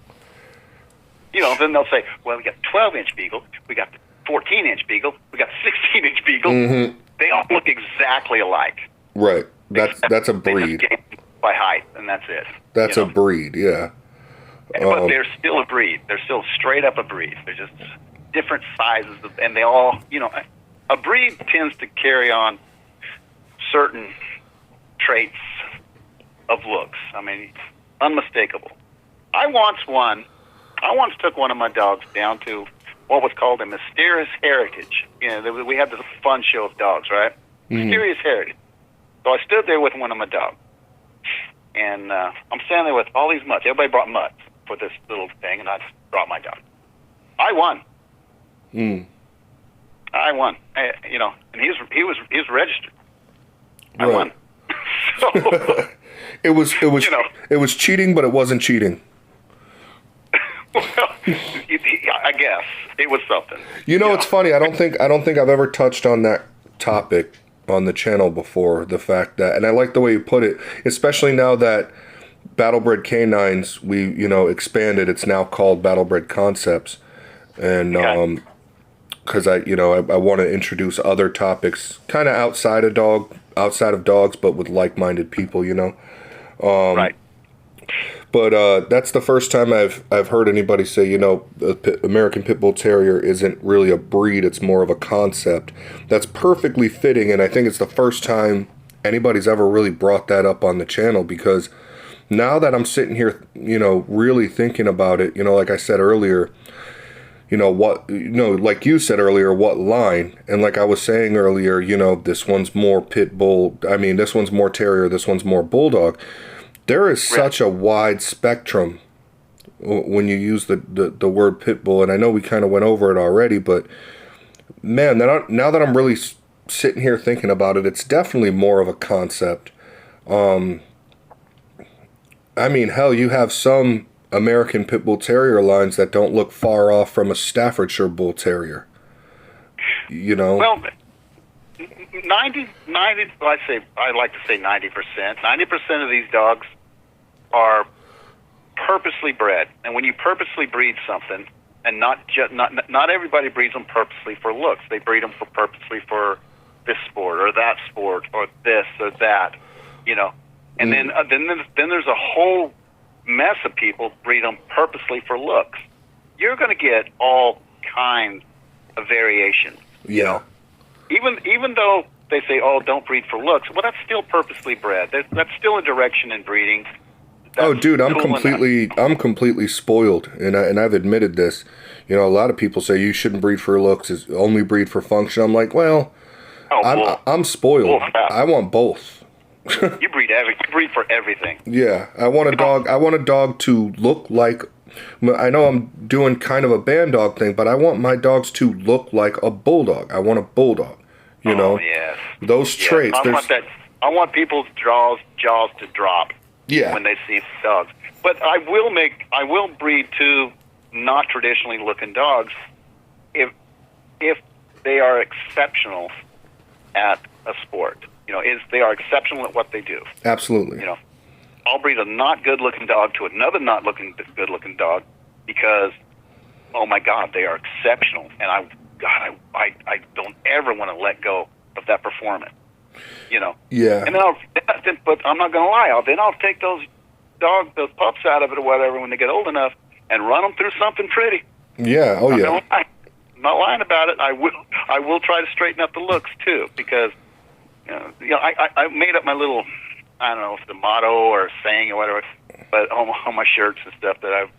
Then they'll say, well, we got 12-inch beagle, we got 14-inch beagle, we got 16-inch beagle. Mm-hmm. They all look exactly alike. Right. That's a breed. By height, and that's it. That's a breed, yeah. But they're still a breed. They're still straight up a breed. They're just different sizes, and they all, a breed tends to carry on certain traits of looks. I mean, unmistakable. I once took one of my dogs down to what was called a Mysterious Heritage. We had this fun show of dogs, right? Mm-hmm. Mysterious Heritage. So I stood there with one of my dogs, and I'm standing there with all these mutts. Everybody brought mutts for this little thing, and I just brought my dog. I won. I won. And he was registered. I won. So it was cheating, but it wasn't cheating. Well, I guess it was something. It's funny. I don't think I've ever touched on that topic on the channel before. The fact that, and I like the way you put it, especially now that Battlebred Canines, we expanded. It's now called Battlebred Concepts, and because I want to introduce other topics, kind of outside of dogs, but with like-minded people. Right. But that's the first time I've heard anybody say, the American Pitbull Terrier isn't really a breed, it's more of a concept. That's perfectly fitting, and I think it's the first time anybody's ever really brought that up on the channel, because now that I'm sitting here, really thinking about it, like I said earlier, like you said earlier, what line? And like I was saying earlier, this one's more pit bull. I mean, this one's more terrier, this one's more bulldog. There is such a wide spectrum when you use the word pit bull, and I know we kind of went over it already, but man, now that I'm really sitting here thinking about it, it's definitely more of a concept. I mean, hell, you have some American Pitbull Terrier lines that don't look far off from a Staffordshire Bull Terrier. Well, 90, I like to say 90%. 90% of these dogs are purposely bred. And when you purposely breed something, and not everybody breeds them purposely for looks. They breed them purposely for this sport or that sport or this or that, you know. And then there's a whole mess of people breed them purposely for looks. You're going to get all kinds of variation. Yeah. You know? Even though they say, "Oh, don't breed for looks," well, that's still purposely bred. That's still a direction in breeding. Oh, dude, I'm completely spoiled, and I've admitted this. You know, a lot of people say you shouldn't breed for looks, is only breed for function. I'm like, well, I'm spoiled. I want both. You breed for everything. Yeah, I want a dog. I want a dog to look like. I know I'm doing kind of a band dog thing, but I want my dogs to look like a bulldog. I want a bulldog. You know, yes. Those traits. I want people's jaws to drop. Yeah. When they see dogs, but I will breed two not traditionally looking dogs if they are exceptional at a sport. You know, they are exceptional at what they do. Absolutely. You know, I'll breed a not good looking dog to another not good looking dog because, oh my God, they are exceptional, and I don't ever want to let go of that performance. You know. Yeah. And then but I'm not going to lie. I'll take those pups out of it or whatever when they get old enough and run them through something pretty. Yeah. Oh, yeah. I'm not lying about it. I will try to straighten up the looks too because, you know, I made up my little, I don't know if it's the motto or saying or whatever, but on my shirts and stuff that I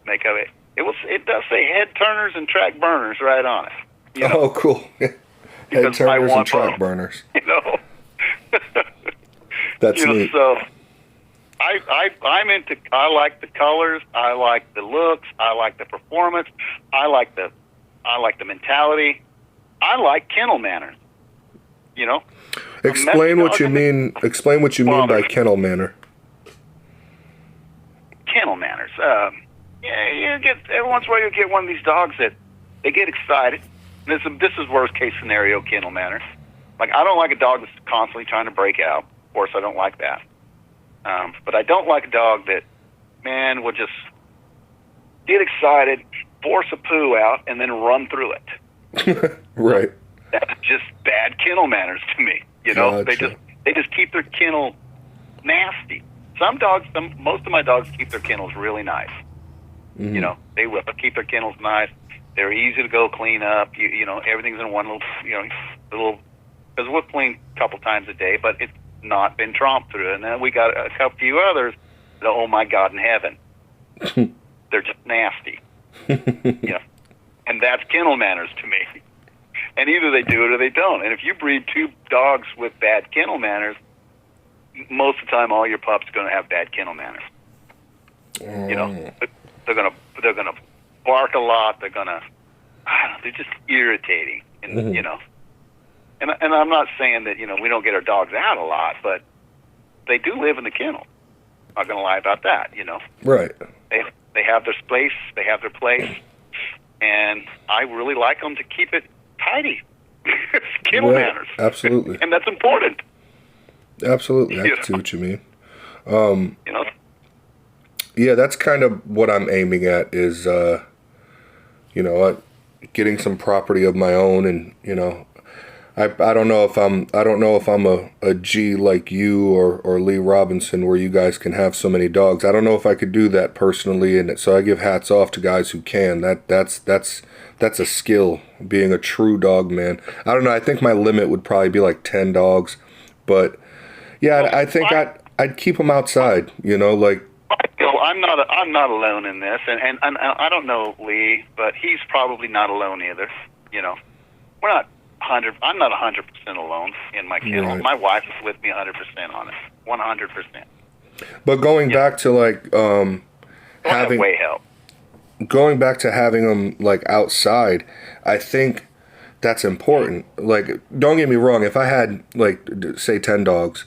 make of it. It does say head turners and track burners right on it. You know? Oh, cool. Head turners and track burners. You know. That's neat. So I'm into. I like the colors. I like the looks. I like the performance. I like the mentality. I like kennel manners. You know. Explain what you mean. Explain what you mean by kennel manner. Kennel manners. Yeah, you get every once in a while you get one of these dogs that they get excited. This is worst case scenario kennel manners. Like, I don't like a dog that's constantly trying to break out. Of course, I don't like that. But I don't like a dog that, man, will just get excited, force a poo out, and then run through it. Right. That's just bad kennel manners to me. You know, Gotcha. they just keep their kennel nasty. Most of my dogs keep their kennels really nice. Mm-hmm. You know, they will keep their kennels nice. They're easy to go clean up. You know, everything's in one little, because we'll clean a couple times a day, but it's not been tromped through. And then we got a few others that, oh my God in heaven, they're just nasty. You know, and that's kennel manners to me. And either they do it or they don't. And if you breed two dogs with bad kennel manners, most of the time all your pups are going to have bad kennel manners. You know, they're gonna bark a lot. They're gonna, they're just irritating, and you know. And I'm not saying that, you know, we don't get our dogs out a lot, but they do live in the kennel. I'm not gonna lie about that, you know. Right. They have their space. They have their place, and I really like them to keep it tidy. It's kennel manners. Absolutely. And that's important. Absolutely. I see what you mean. You know. Yeah, that's kind of what I'm aiming at is, you know, getting some property of my own, and you know, I don't know if I'm a G like you or Lee Robinson, where you guys can have so many dogs. I don't know if I could do that personally, and so I give hats off to guys who can. That's a skill, being a true dog man. I don't know. I think my limit would probably be like 10 dogs, but yeah, I think I'd keep them outside. You know, like. I'm not alone in this, and I don't know Lee, but he's probably not alone either. You know, we're not 100. I'm not 100% alone in my kennel. Right. My wife is with me 100% on it, 100%. But going back to like having them like outside, I think that's important. Like, don't get me wrong. If I had like say 10 dogs,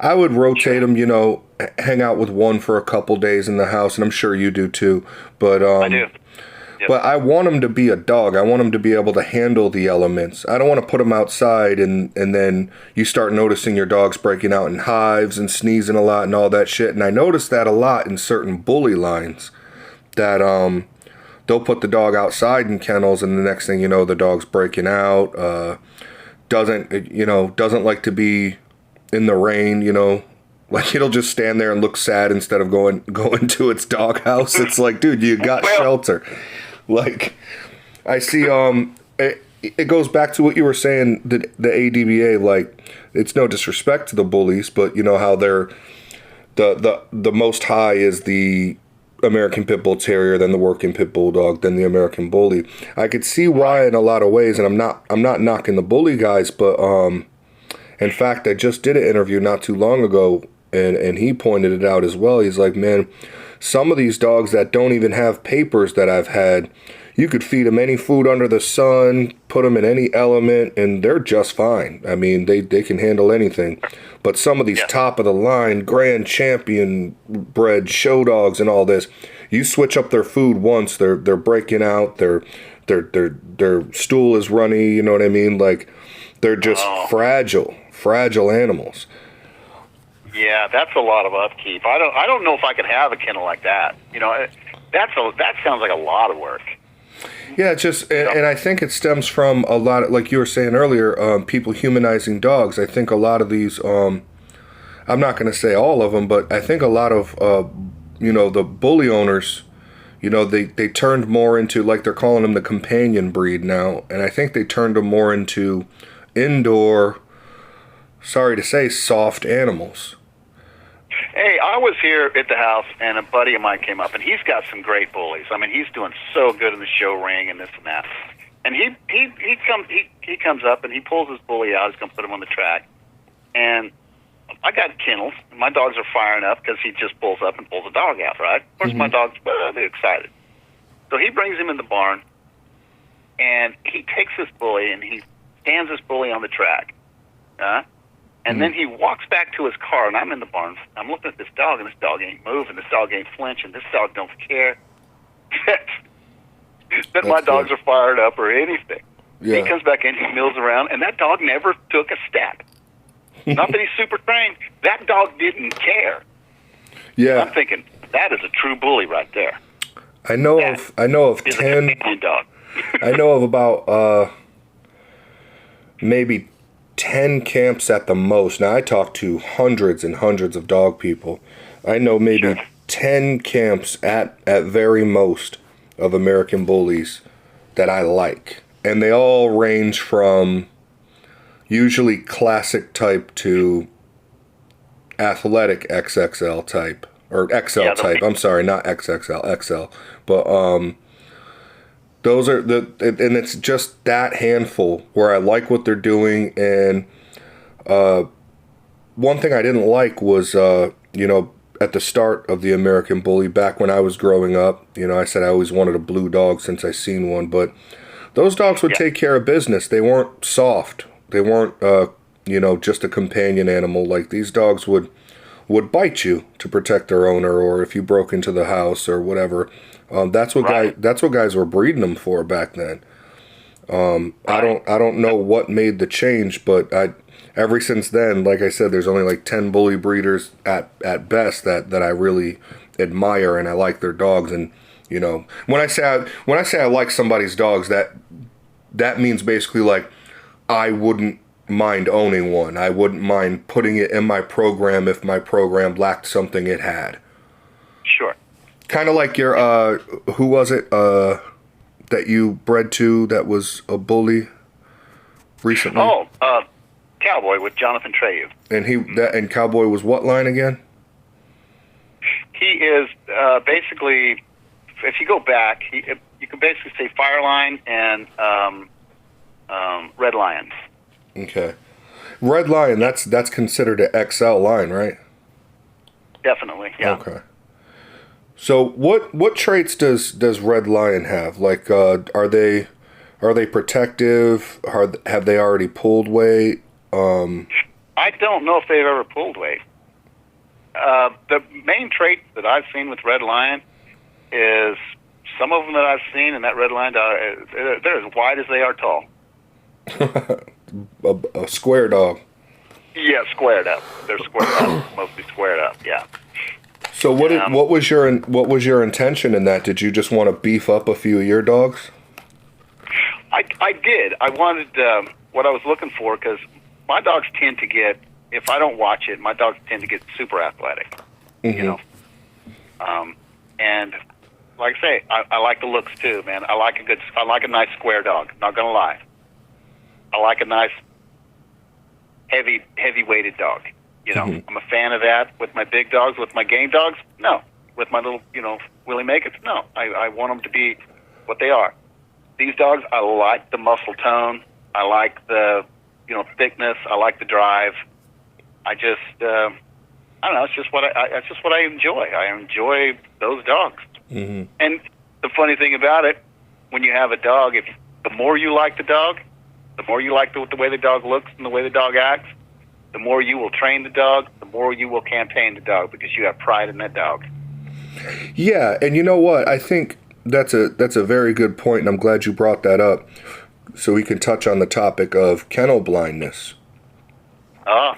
I would rotate them, you know, hang out with one for a couple days in the house, and I'm sure you do too. But I do. Yep. But I want them to be a dog. I want them to be able to handle the elements. I don't want to put them outside and then you start noticing your dogs breaking out in hives and sneezing a lot and all that shit. And I noticed that a lot in certain bully lines, that they'll put the dog outside in kennels, and the next thing you know, the dog's breaking out. doesn't like to be in the rain, like it'll just stand there and look sad instead of going to its doghouse. It's like, dude, you got shelter. Like, I see. It goes back to what you were saying. The ADBA, like, it's no disrespect to the bullies, but you know how they're the most high is the American Pitbull Terrier, then the Working Pit Bulldog, then the American Bully. I could see why in a lot of ways, and I'm not knocking the bully guys, but in fact, I just did an interview not too long ago, and he pointed it out as well. He's like, man, some of these dogs that don't even have papers that I've had, you could feed them any food under the sun, put them in any element, and they're just fine. I mean, they can handle anything. But some of these top of the line, grand champion bred show dogs and all this, you switch up their food once, they're breaking out, their stool is runny, you know what I mean? Like, they're just fragile animals. Yeah, that's a lot of upkeep. I don't know if I could have a kennel like that. That sounds like a lot of work. Yeah, it's just, and I think it stems from a lot of, like you were saying earlier, people humanizing dogs. I think a lot of these, I'm not going to say all of them, but I think a lot of, the bully owners, they turned more into, like they're calling them the companion breed now, and I think they turned them more into indoor, sorry to say, soft animals. Hey, I was here at the house, and a buddy of mine came up, and he's got some great bullies. I mean, he's doing so good in the show ring and this and that. And he comes up, and he pulls his bully out. He's going to put him on the track. And I got kennels, and my dogs are firing up because he just pulls up and pulls a dog out, right? Of course, my dogs, they're excited. So he brings him in the barn, and he takes this bully, and he stands this bully on the track. And then he walks back to his car, and I'm in the barn. I'm looking at this dog, and this dog ain't moving. This dog ain't flinching. This dog don't care that my dogs are fired up or anything. Yeah. He comes back in, he mills around, and that dog never took a step. Not that he's super trained. That dog didn't care. Yeah. I'm thinking, that is a true bully right there. I know of 10 dog. I know of about maybe 10 camps at the most. Now, I talk to hundreds and hundreds of dog people. I know maybe 10 camps at very most of American bullies that I like. And they all range from usually classic type to athletic XXL type. Or XL type. I'm sorry, not XXL, XL. But those are and it's just that handful where I like what they're doing. And one thing I didn't like was, at the start of the American Bully, back when I was growing up, I said I always wanted a blue dog since I seen one, but those dogs would take care of business. They weren't soft. They weren't, just a companion animal. Like, these dogs would bite you to protect their owner, or if you broke into the house or whatever. That's what guys were breeding them for back then. I don't know what made the change, but ever since then, like I said, there's only like 10 bully breeders at best that I really admire, and I like their dogs. And when I say I like somebody's dogs, that means basically like I wouldn't mind owning one. I wouldn't mind putting it in my program if my program lacked something it had. Sure. Kind of like your who was it that you bred to that was a bully recently? Cowboy with Jonathan Treyu. And Cowboy was what line again? He is basically, if you go back, you can basically say Fireline and Red Lion. Okay. Red Lion, that's considered an XL line, right? Definitely, yeah. Okay. So what traits does Red Lion have? Like, are they protective? Have they already pulled weight? I don't know if they've ever pulled weight. The main trait that I've seen with Red Lion is some of them that I've seen in that Red Lion dog, they're as wide as they are tall. a square dog. Yeah, squared up. They're squared up, mostly squared up. Yeah. So what was your intention in that? Did you just want to beef up a few of your dogs? I did. I wanted what I was looking for, because my dogs tend to get, if I don't watch it, my dogs tend to get super athletic, Mm-hmm. you know. And like I say, I like the looks too, man. I like a nice square dog. Not gonna lie. I like a nice heavy weighted dog. You know, Mm-hmm. I'm a fan of that with my big dogs. With my game dogs, no. With my little, Willie Makers, no. I want them to be what they are. These dogs, I like the muscle tone. I like the, thickness. I like the drive. I just, I don't know. It's just what I enjoy. I enjoy those dogs. Mm-hmm. And the funny thing about it, when you have a dog, if the more you like the dog, the more you like the way the dog looks and the way the dog acts, the more you will train the dog, the more you will campaign the dog, because you have pride in that dog. Yeah, and you know what? I think that's a very good point, and I'm glad you brought that up, so we can touch on the topic of kennel blindness. I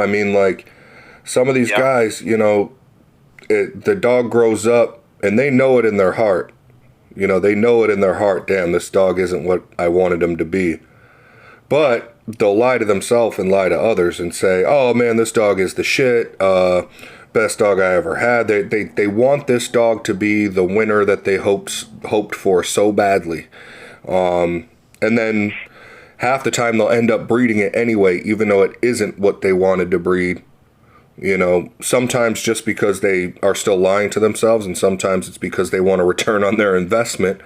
mean, like, some of these guys, the dog grows up, and they know it in their heart. They know it in their heart, damn, this dog isn't what I wanted him to be. But they'll lie to themselves and lie to others and say, oh, man, this dog is the shit, best dog I ever had. They want this dog to be the winner that they hoped for so badly. And then half the time they'll end up breeding it anyway, even though it isn't what they wanted to breed. Sometimes just because they are still lying to themselves, and sometimes it's because they want a return on their investment.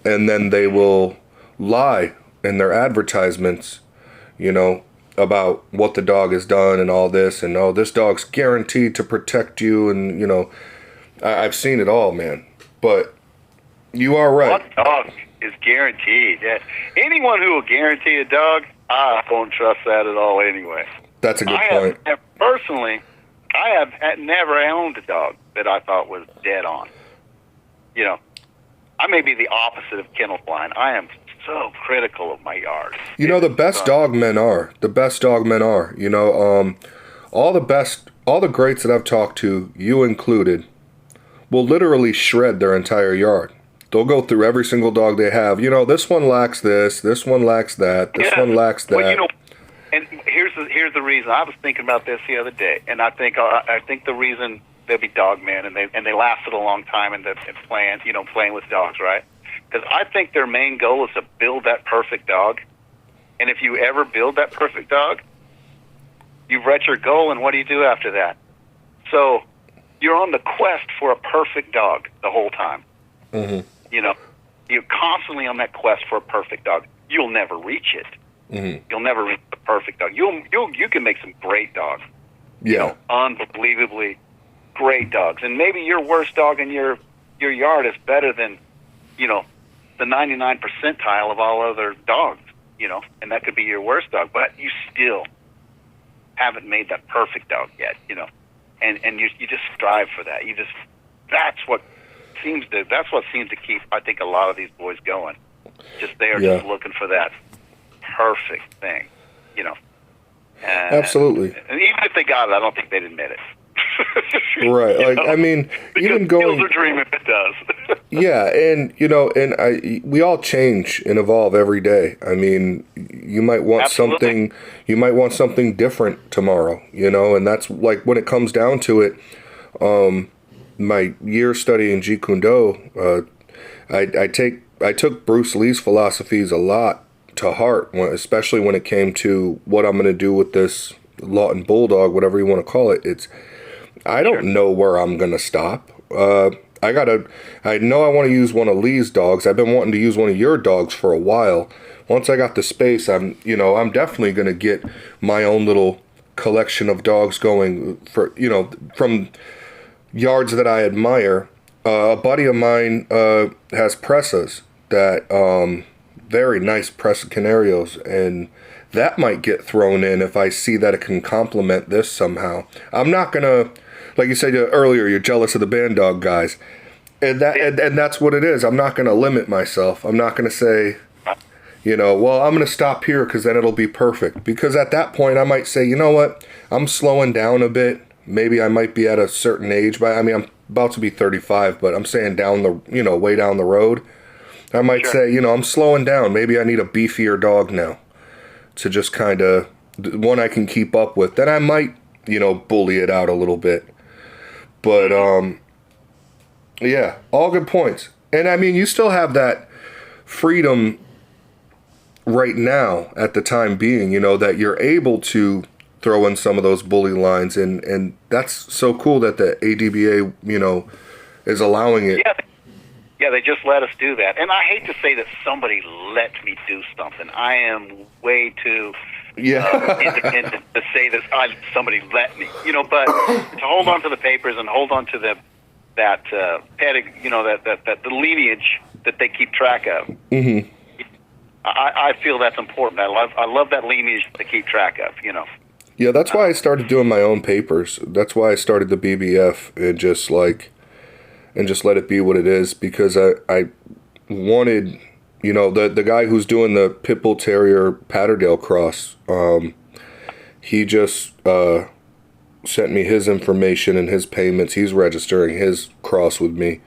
And then they will lie in their advertisements, about what the dog has done and all this, and oh, this dog's guaranteed to protect you, and I've seen it all, man. But you are right. What dog is guaranteed? Yeah. Anyone who will guarantee a dog, I don't trust that at all anyway. That's a good point. Personally, I have never owned a dog that I thought was dead on. I may be the opposite of kennel blind. I am so critical of my yard. The best dog men are. The best dog men are. All the greats that I've talked to, you included, will literally shred their entire yard. They'll go through every single dog they have. This one lacks this one lacks that, this one lacks that. Well, and here's the reason. I was thinking about this the other day, and I think the reason they'll be dog men, and they lasted a long time and playing with dogs, right? Because I think their main goal is to build that perfect dog. And if you ever build that perfect dog, you've reached your goal, and what do you do after that? So you're on the quest for a perfect dog the whole time. Mm-hmm. You're constantly on that quest for a perfect dog. You'll never reach it. Mm-hmm. You'll never reach the perfect dog. You can make some great dogs. Yeah. Unbelievably great dogs. And maybe your worst dog in your yard is better than, the 99 percentile of all other dogs, and that could be your worst dog, but you still haven't made that perfect dog yet, and you just strive for that. That's what seems to keep, I think, a lot of these boys going. Just just looking for that perfect thing, Absolutely. And even if they got it, I don't think they'd admit it. Right. I mean, even going. Kills a dream if it does. Yeah, and we all change and evolve every day. I mean, you might want something different tomorrow, and that's like when it comes down to it. My year studying Jeet Kune Do, I took Bruce Lee's philosophies a lot to heart, especially when it came to what I'm going to do with this Lawton Bulldog, whatever you want to call it. I don't know where I'm going to stop. I know I want to use one of Lee's dogs. I've been wanting to use one of your dogs for a while. Once I got the space, I'm definitely going to get my own little collection of dogs going for, from yards that I admire. A buddy of mine has Pressas that, very nice Presa Canarios, and that might get thrown in if I see that it can complement this somehow. I'm not going to, like you said earlier, you're jealous of the band dog guys. And that's what it is. I'm not going to limit myself. I'm not going to say, well, I'm going to stop here because then it'll be perfect. Because at that point, I might say, you know what, I'm slowing down a bit. Maybe I might be at a certain age. But I'm about to be 35, but I'm saying way down the road. I might say, I'm slowing down. Maybe I need a beefier dog now. to just kind of, one I can keep up with. Then I might, bully it out a little bit. But, yeah, all good points. And I mean, you still have that freedom right now at the time being, that you're able to throw in some of those bully lines. And that's so cool that the ADBA, is allowing it. Yeah, they just let us do that. And I hate to say that somebody let me do something. I am way too independent to say that somebody let me. But to hold on to the papers and hold on to that the lineage that they keep track of. Mm-hmm. I feel that's important. I love that lineage to keep track of. Yeah, that's why I started doing my own papers. That's why I started the BBF and just let it be what it is, because I wanted, the guy who's doing the Pitbull Terrier Patterdale cross, he just sent me his information and his payments. He's registering his cross with me.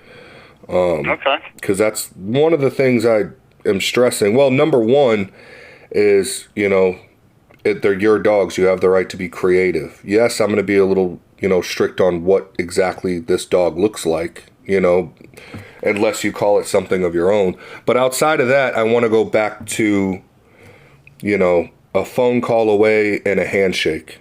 Okay. Because that's one of the things I am stressing. Well, number one is, they're your dogs. You have the right to be creative. Yes, I'm going to be a little, strict on what exactly this dog looks like. Unless you call it something of your own. But outside of that, I want to go back to, a phone call away and a handshake,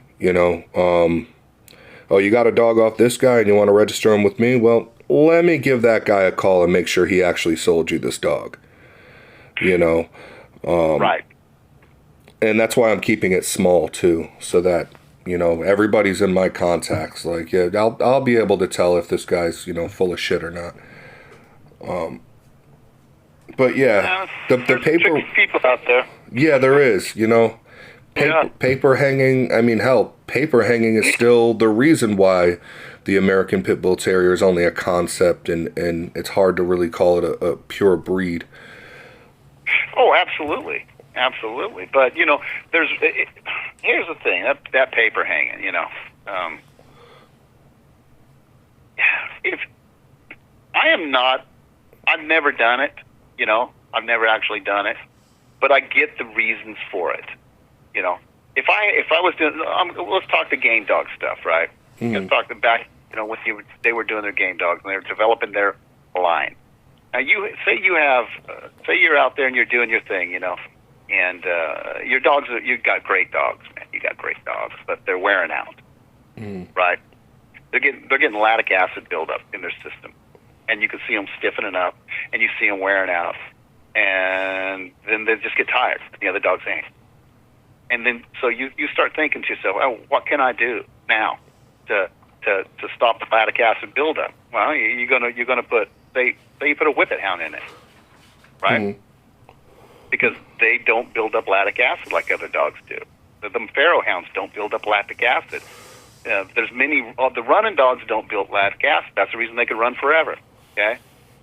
Oh, you got a dog off this guy and you want to register him with me? Well, let me give that guy a call and make sure he actually sold you this dog, Right. And that's why I'm keeping it small too, so that everybody's in my contacts. Like, yeah, I'll be able to tell if this guy's, full of shit or not. But yeah, the paper people out there. Yeah, there is. Paper hanging. I mean, hell, paper hanging is still the reason why the American Pitbull Terrier is only a concept, and it's hard to really call it a pure breed. Oh, absolutely. Absolutely, but here's the thing, that paper hanging, if I've never done it, I've never actually done it, but I get the reasons for it, if I was doing, let's talk the game dog stuff, right? Mm-hmm. Let's talk back, when they were doing their game dogs and they were developing their line. Now say you're out there and you're doing your thing, and your dogs, you've got great dogs, man. You got great dogs, but they're wearing out, right? They're getting lactic acid buildup in their system, and you can see them stiffening up, and you see them wearing out, and then they just get tired. The other dogs ain't, and then so you start thinking to yourself, oh, what can I do now to stop the lactic acid buildup? Well, you're gonna put you put a whippet hound in it, right? Mm-hmm. Because they don't build up lactic acid like other dogs do. The Pharaoh hounds don't build up lactic acid. There's the running dogs don't build lactic acid. That's the reason they can run forever. Okay,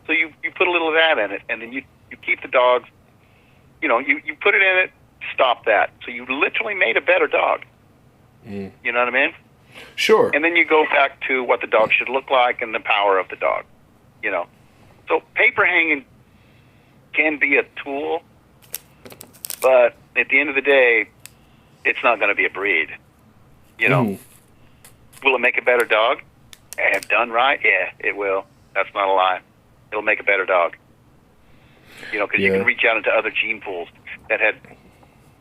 so you put a little of that in it, and then you keep the dogs. You put it in it, stop that. So you literally made a better dog. You know what I mean? Sure. And then you go back to what the dog should look like and the power of the dog. So paper hanging can be a tool. But at the end of the day, it's not going to be a breed. Will it make a better dog? And done right? Yeah, it will. That's not a lie. It'll make a better dog. Because you can reach out into other gene pools that had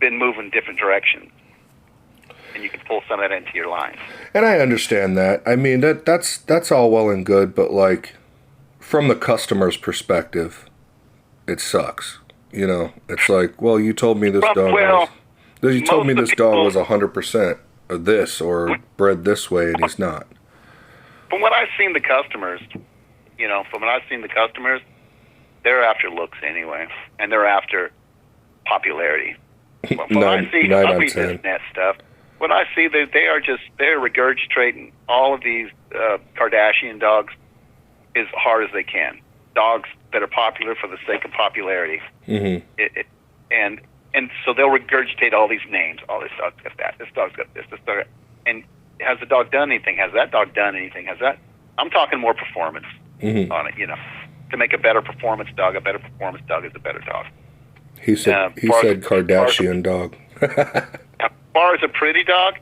been moving different directions, and you can pull some of that into your line. And I understand that. I mean, that's all well and good, but like, from the customer's perspective, it sucks. It's like, well, you told me this dog was 100% of this or bred this way, and he's not. From what I've seen the customers, they're after looks anyway, and they're after popularity. When I see this net stuff, when I see that they're regurgitating all of these Kardashian dogs as hard as they can. Dogs that are popular for the sake of popularity. Mm-hmm. And so they'll regurgitate all these names. Oh, this dog's got that. This dog's got this. This dog. And has the dog done anything? Has that dog done anything? I'm talking more performance on it, to make a better performance dog is a better dog. He said Kardashian dog. As far as a pretty dog,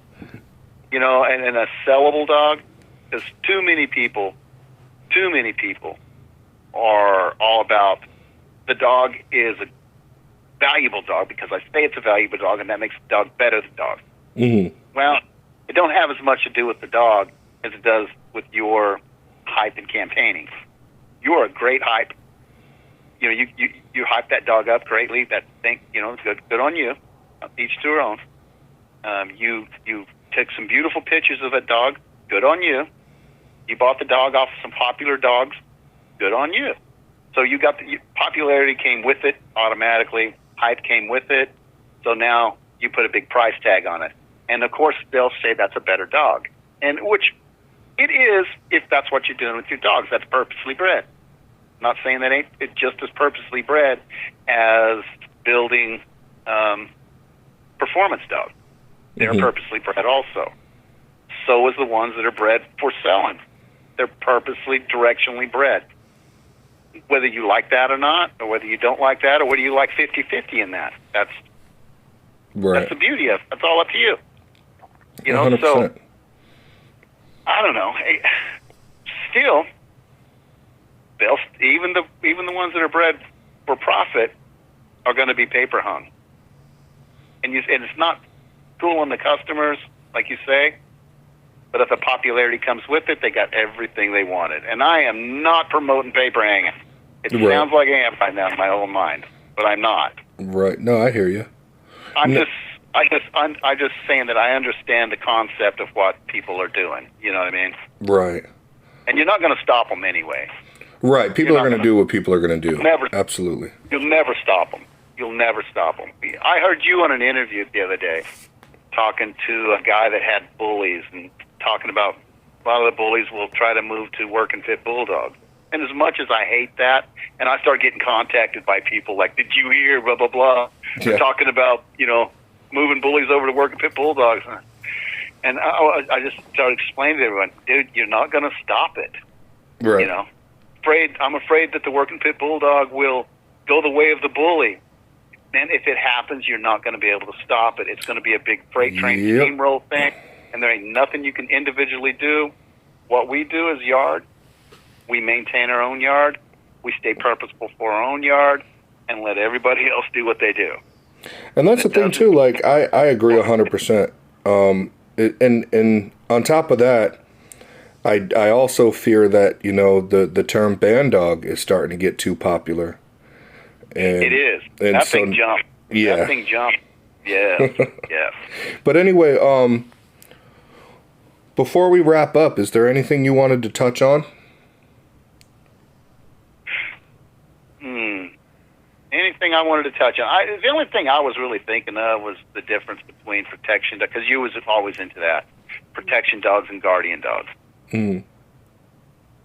and a sellable dog, because too many people are all about the dog is a valuable dog because I say it's a valuable dog, and that makes the dog better than the dog. Mm-hmm. Well, it don't have as much to do with the dog as it does with your hype and campaigning. You're a great hype. You hype that dog up greatly. That thing, it's good on you. Each to her own. You took some beautiful pictures of that dog. Good on you. You bought the dog off of some popular dogs. Good on you. So you got the popularity came with it automatically. Hype came with it. So now you put a big price tag on it. And of course they'll say that's a better dog. And which it is if that's what you're doing with your dogs. That's purposely bred. I'm not saying that ain't it just as purposely bred as building performance dogs. They're purposely bred also. So is the ones that are bred for selling. They're purposely directionally bred. Whether you like that or not, or whether you don't like that, or whether you like 50-50 in that. That's the beauty of it. That's all up to you. 100%. So I don't know. Still, even the ones that are bred for profit are going to be paper hung. And it's not fooling the customers, like you say. But if the popularity comes with it, they got everything they wanted. And I am not promoting paper hanging. It sounds like I am right now in my own mind, but I'm not. Right. No, I hear you. I'm just saying that I understand the concept of what people are doing. You know what I mean? Right. And you're not going to stop them anyway. Right. People are going to do what people are going to do. Absolutely. You'll never stop them. You'll never stop them. I heard you on an interview the other day talking to a guy that had bullies and talking about a lot of the bullies will try to move to Working Pit Bulldog. And as much as I hate that, and I start getting contacted by people like, did you hear, blah, blah, blah. Yeah. They're talking about, moving bullies over to Working Pit Bulldogs. And I just started explaining to everyone, dude, you're not going to stop it. Right. I'm afraid that the Working Pit Bulldog will go the way of the bully. And if it happens, you're not going to be able to stop it. It's going to be a big freight train steamroll thing. And there ain't nothing you can individually do. What we do is yard. We maintain our own yard. We stay purposeful for our own yard and let everybody else do what they do. And that's the thing, too. Like, I agree 100%. And on top of that, I also fear that, the term band dog is starting to get too popular. And, it is. And that thing jumped. Yeah. That thing jumped. Yeah. Yeah. But anyway, before we wrap up, is there anything you wanted to touch on? Anything I wanted to touch on? The only thing I was really thinking of was the difference between protection, because you was always into that, protection dogs and guardian dogs. Mm.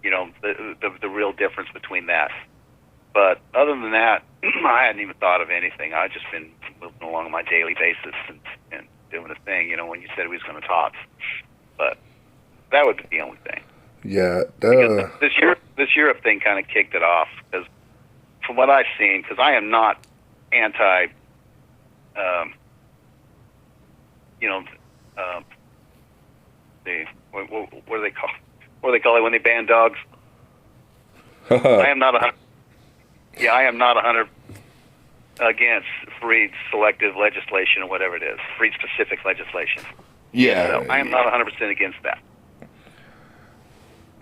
The real difference between that. But other than that, I hadn't even thought of anything. I've just been moving along on my daily basis and doing a thing, when you said we was going to talk. But that would be the only thing. Yeah. Because this Europe thing kind of kicked it off. Because from what I've seen, because I am not anti, what do they call? What do they call it when they ban dogs? I am not 100 against breed selective legislation or whatever it is, breed specific legislation. Yeah. So I am not 100% against that.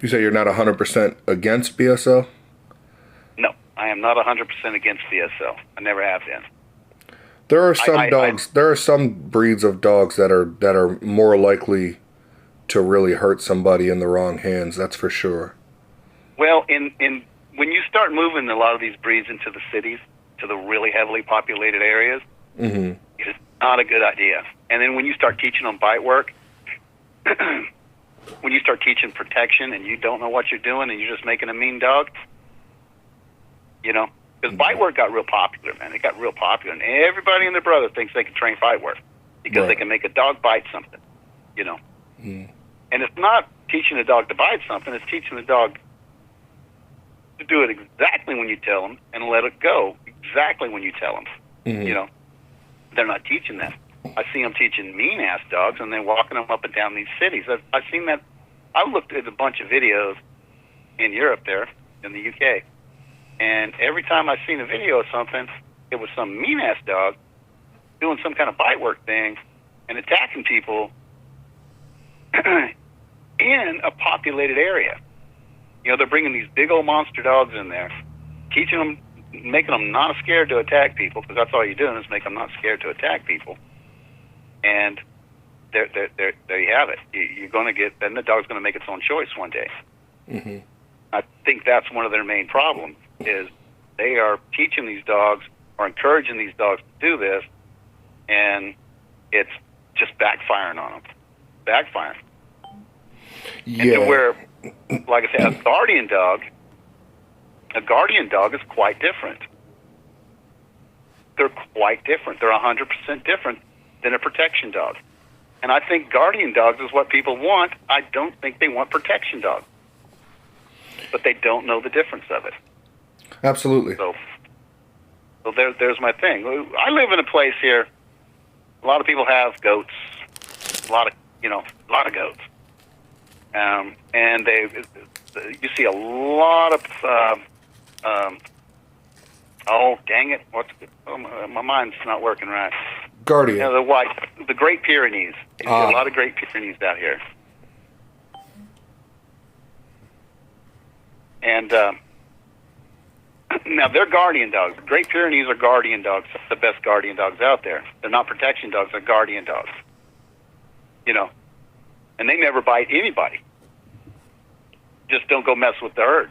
You say you're not 100% against BSL? No, I am not 100% against BSL. I never have been. There are some dogs. There are some breeds of dogs that are more likely to really hurt somebody in the wrong hands. That's for sure. Well, when you start moving a lot of these breeds into the cities, to the really heavily populated areas, mm-hmm. It's not a good idea. And then when you start teaching them bite work, when you start teaching protection and you don't know what you're doing and you're just making a mean dog, because bite work got real popular, man. It got real popular, and everybody and their brother thinks they can train bite work because they can make a dog bite something, Mm. And it's not teaching a dog to bite something; it's teaching the dog to do it exactly when you tell them and let it go exactly when you tell them. Mm-hmm. They're not teaching that. I see them teaching mean-ass dogs, and then walking them up and down these cities. I've seen that. I looked at a bunch of videos in Europe there, in the UK, and every time I've seen a video of something, it was some mean-ass dog doing some kind of bite work thing and attacking people in a populated area. You know, they're bringing these big old monster dogs in there, teaching them, making them not scared to attack people, because that's all you're doing is make them not scared to attack people. And there you have it. You're going to get, then the dog's going to make its own choice one day. Mm-hmm. I think that's one of their main problems, is they are teaching these dogs or encouraging these dogs to do this, and it's just backfiring on them. Backfiring. Yeah. And to where, like I said, a guardian dog is quite different. They're quite different. They're 100% different than a protection dog. And I think guardian dogs is what people want. I don't think they want protection dogs. But they don't know the difference of it. Absolutely. So there's my thing. I live in a place here, a lot of people have goats, a lot of goats. And you see a lot of, oh, dang it, my mind's not working right. Guardian. You know, the Great Pyrenees. You see a lot of Great Pyrenees out here. And now they're guardian dogs. Great Pyrenees are guardian dogs, the best guardian dogs out there. They're not protection dogs, they're guardian dogs. You know, and they never bite anybody. Just don't go mess with the herd.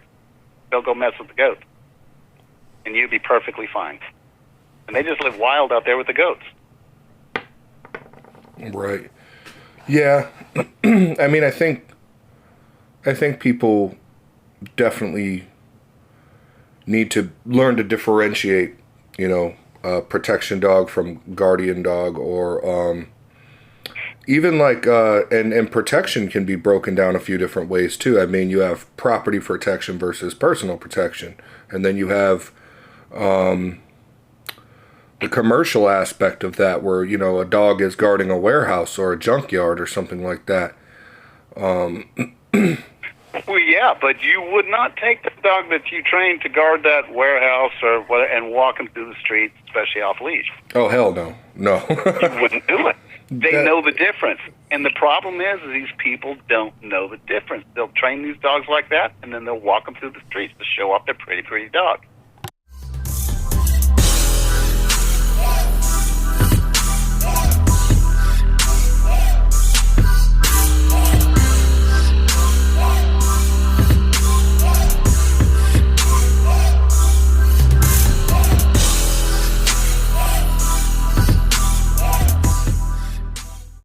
Don't go mess with the goats. And you'd be perfectly fine. And they just live wild out there with the goats. Right. Yeah. I mean, I think people definitely need to learn to differentiate, you know, protection dog from guardian dog, or even like and protection can be broken down a few different ways too. I mean, you have property protection versus personal protection, and then you have the commercial aspect of that, where, you know, a dog is guarding a warehouse or a junkyard or something like that. Well, yeah, but you would not take the dog that you trained to guard that warehouse or whatever and walk him through the streets, especially off leash. Oh, hell no. No. You wouldn't do it. They know the difference. And the problem is these people don't know the difference. They'll train these dogs like that, and then they'll walk them through the streets to show off their pretty, pretty dog.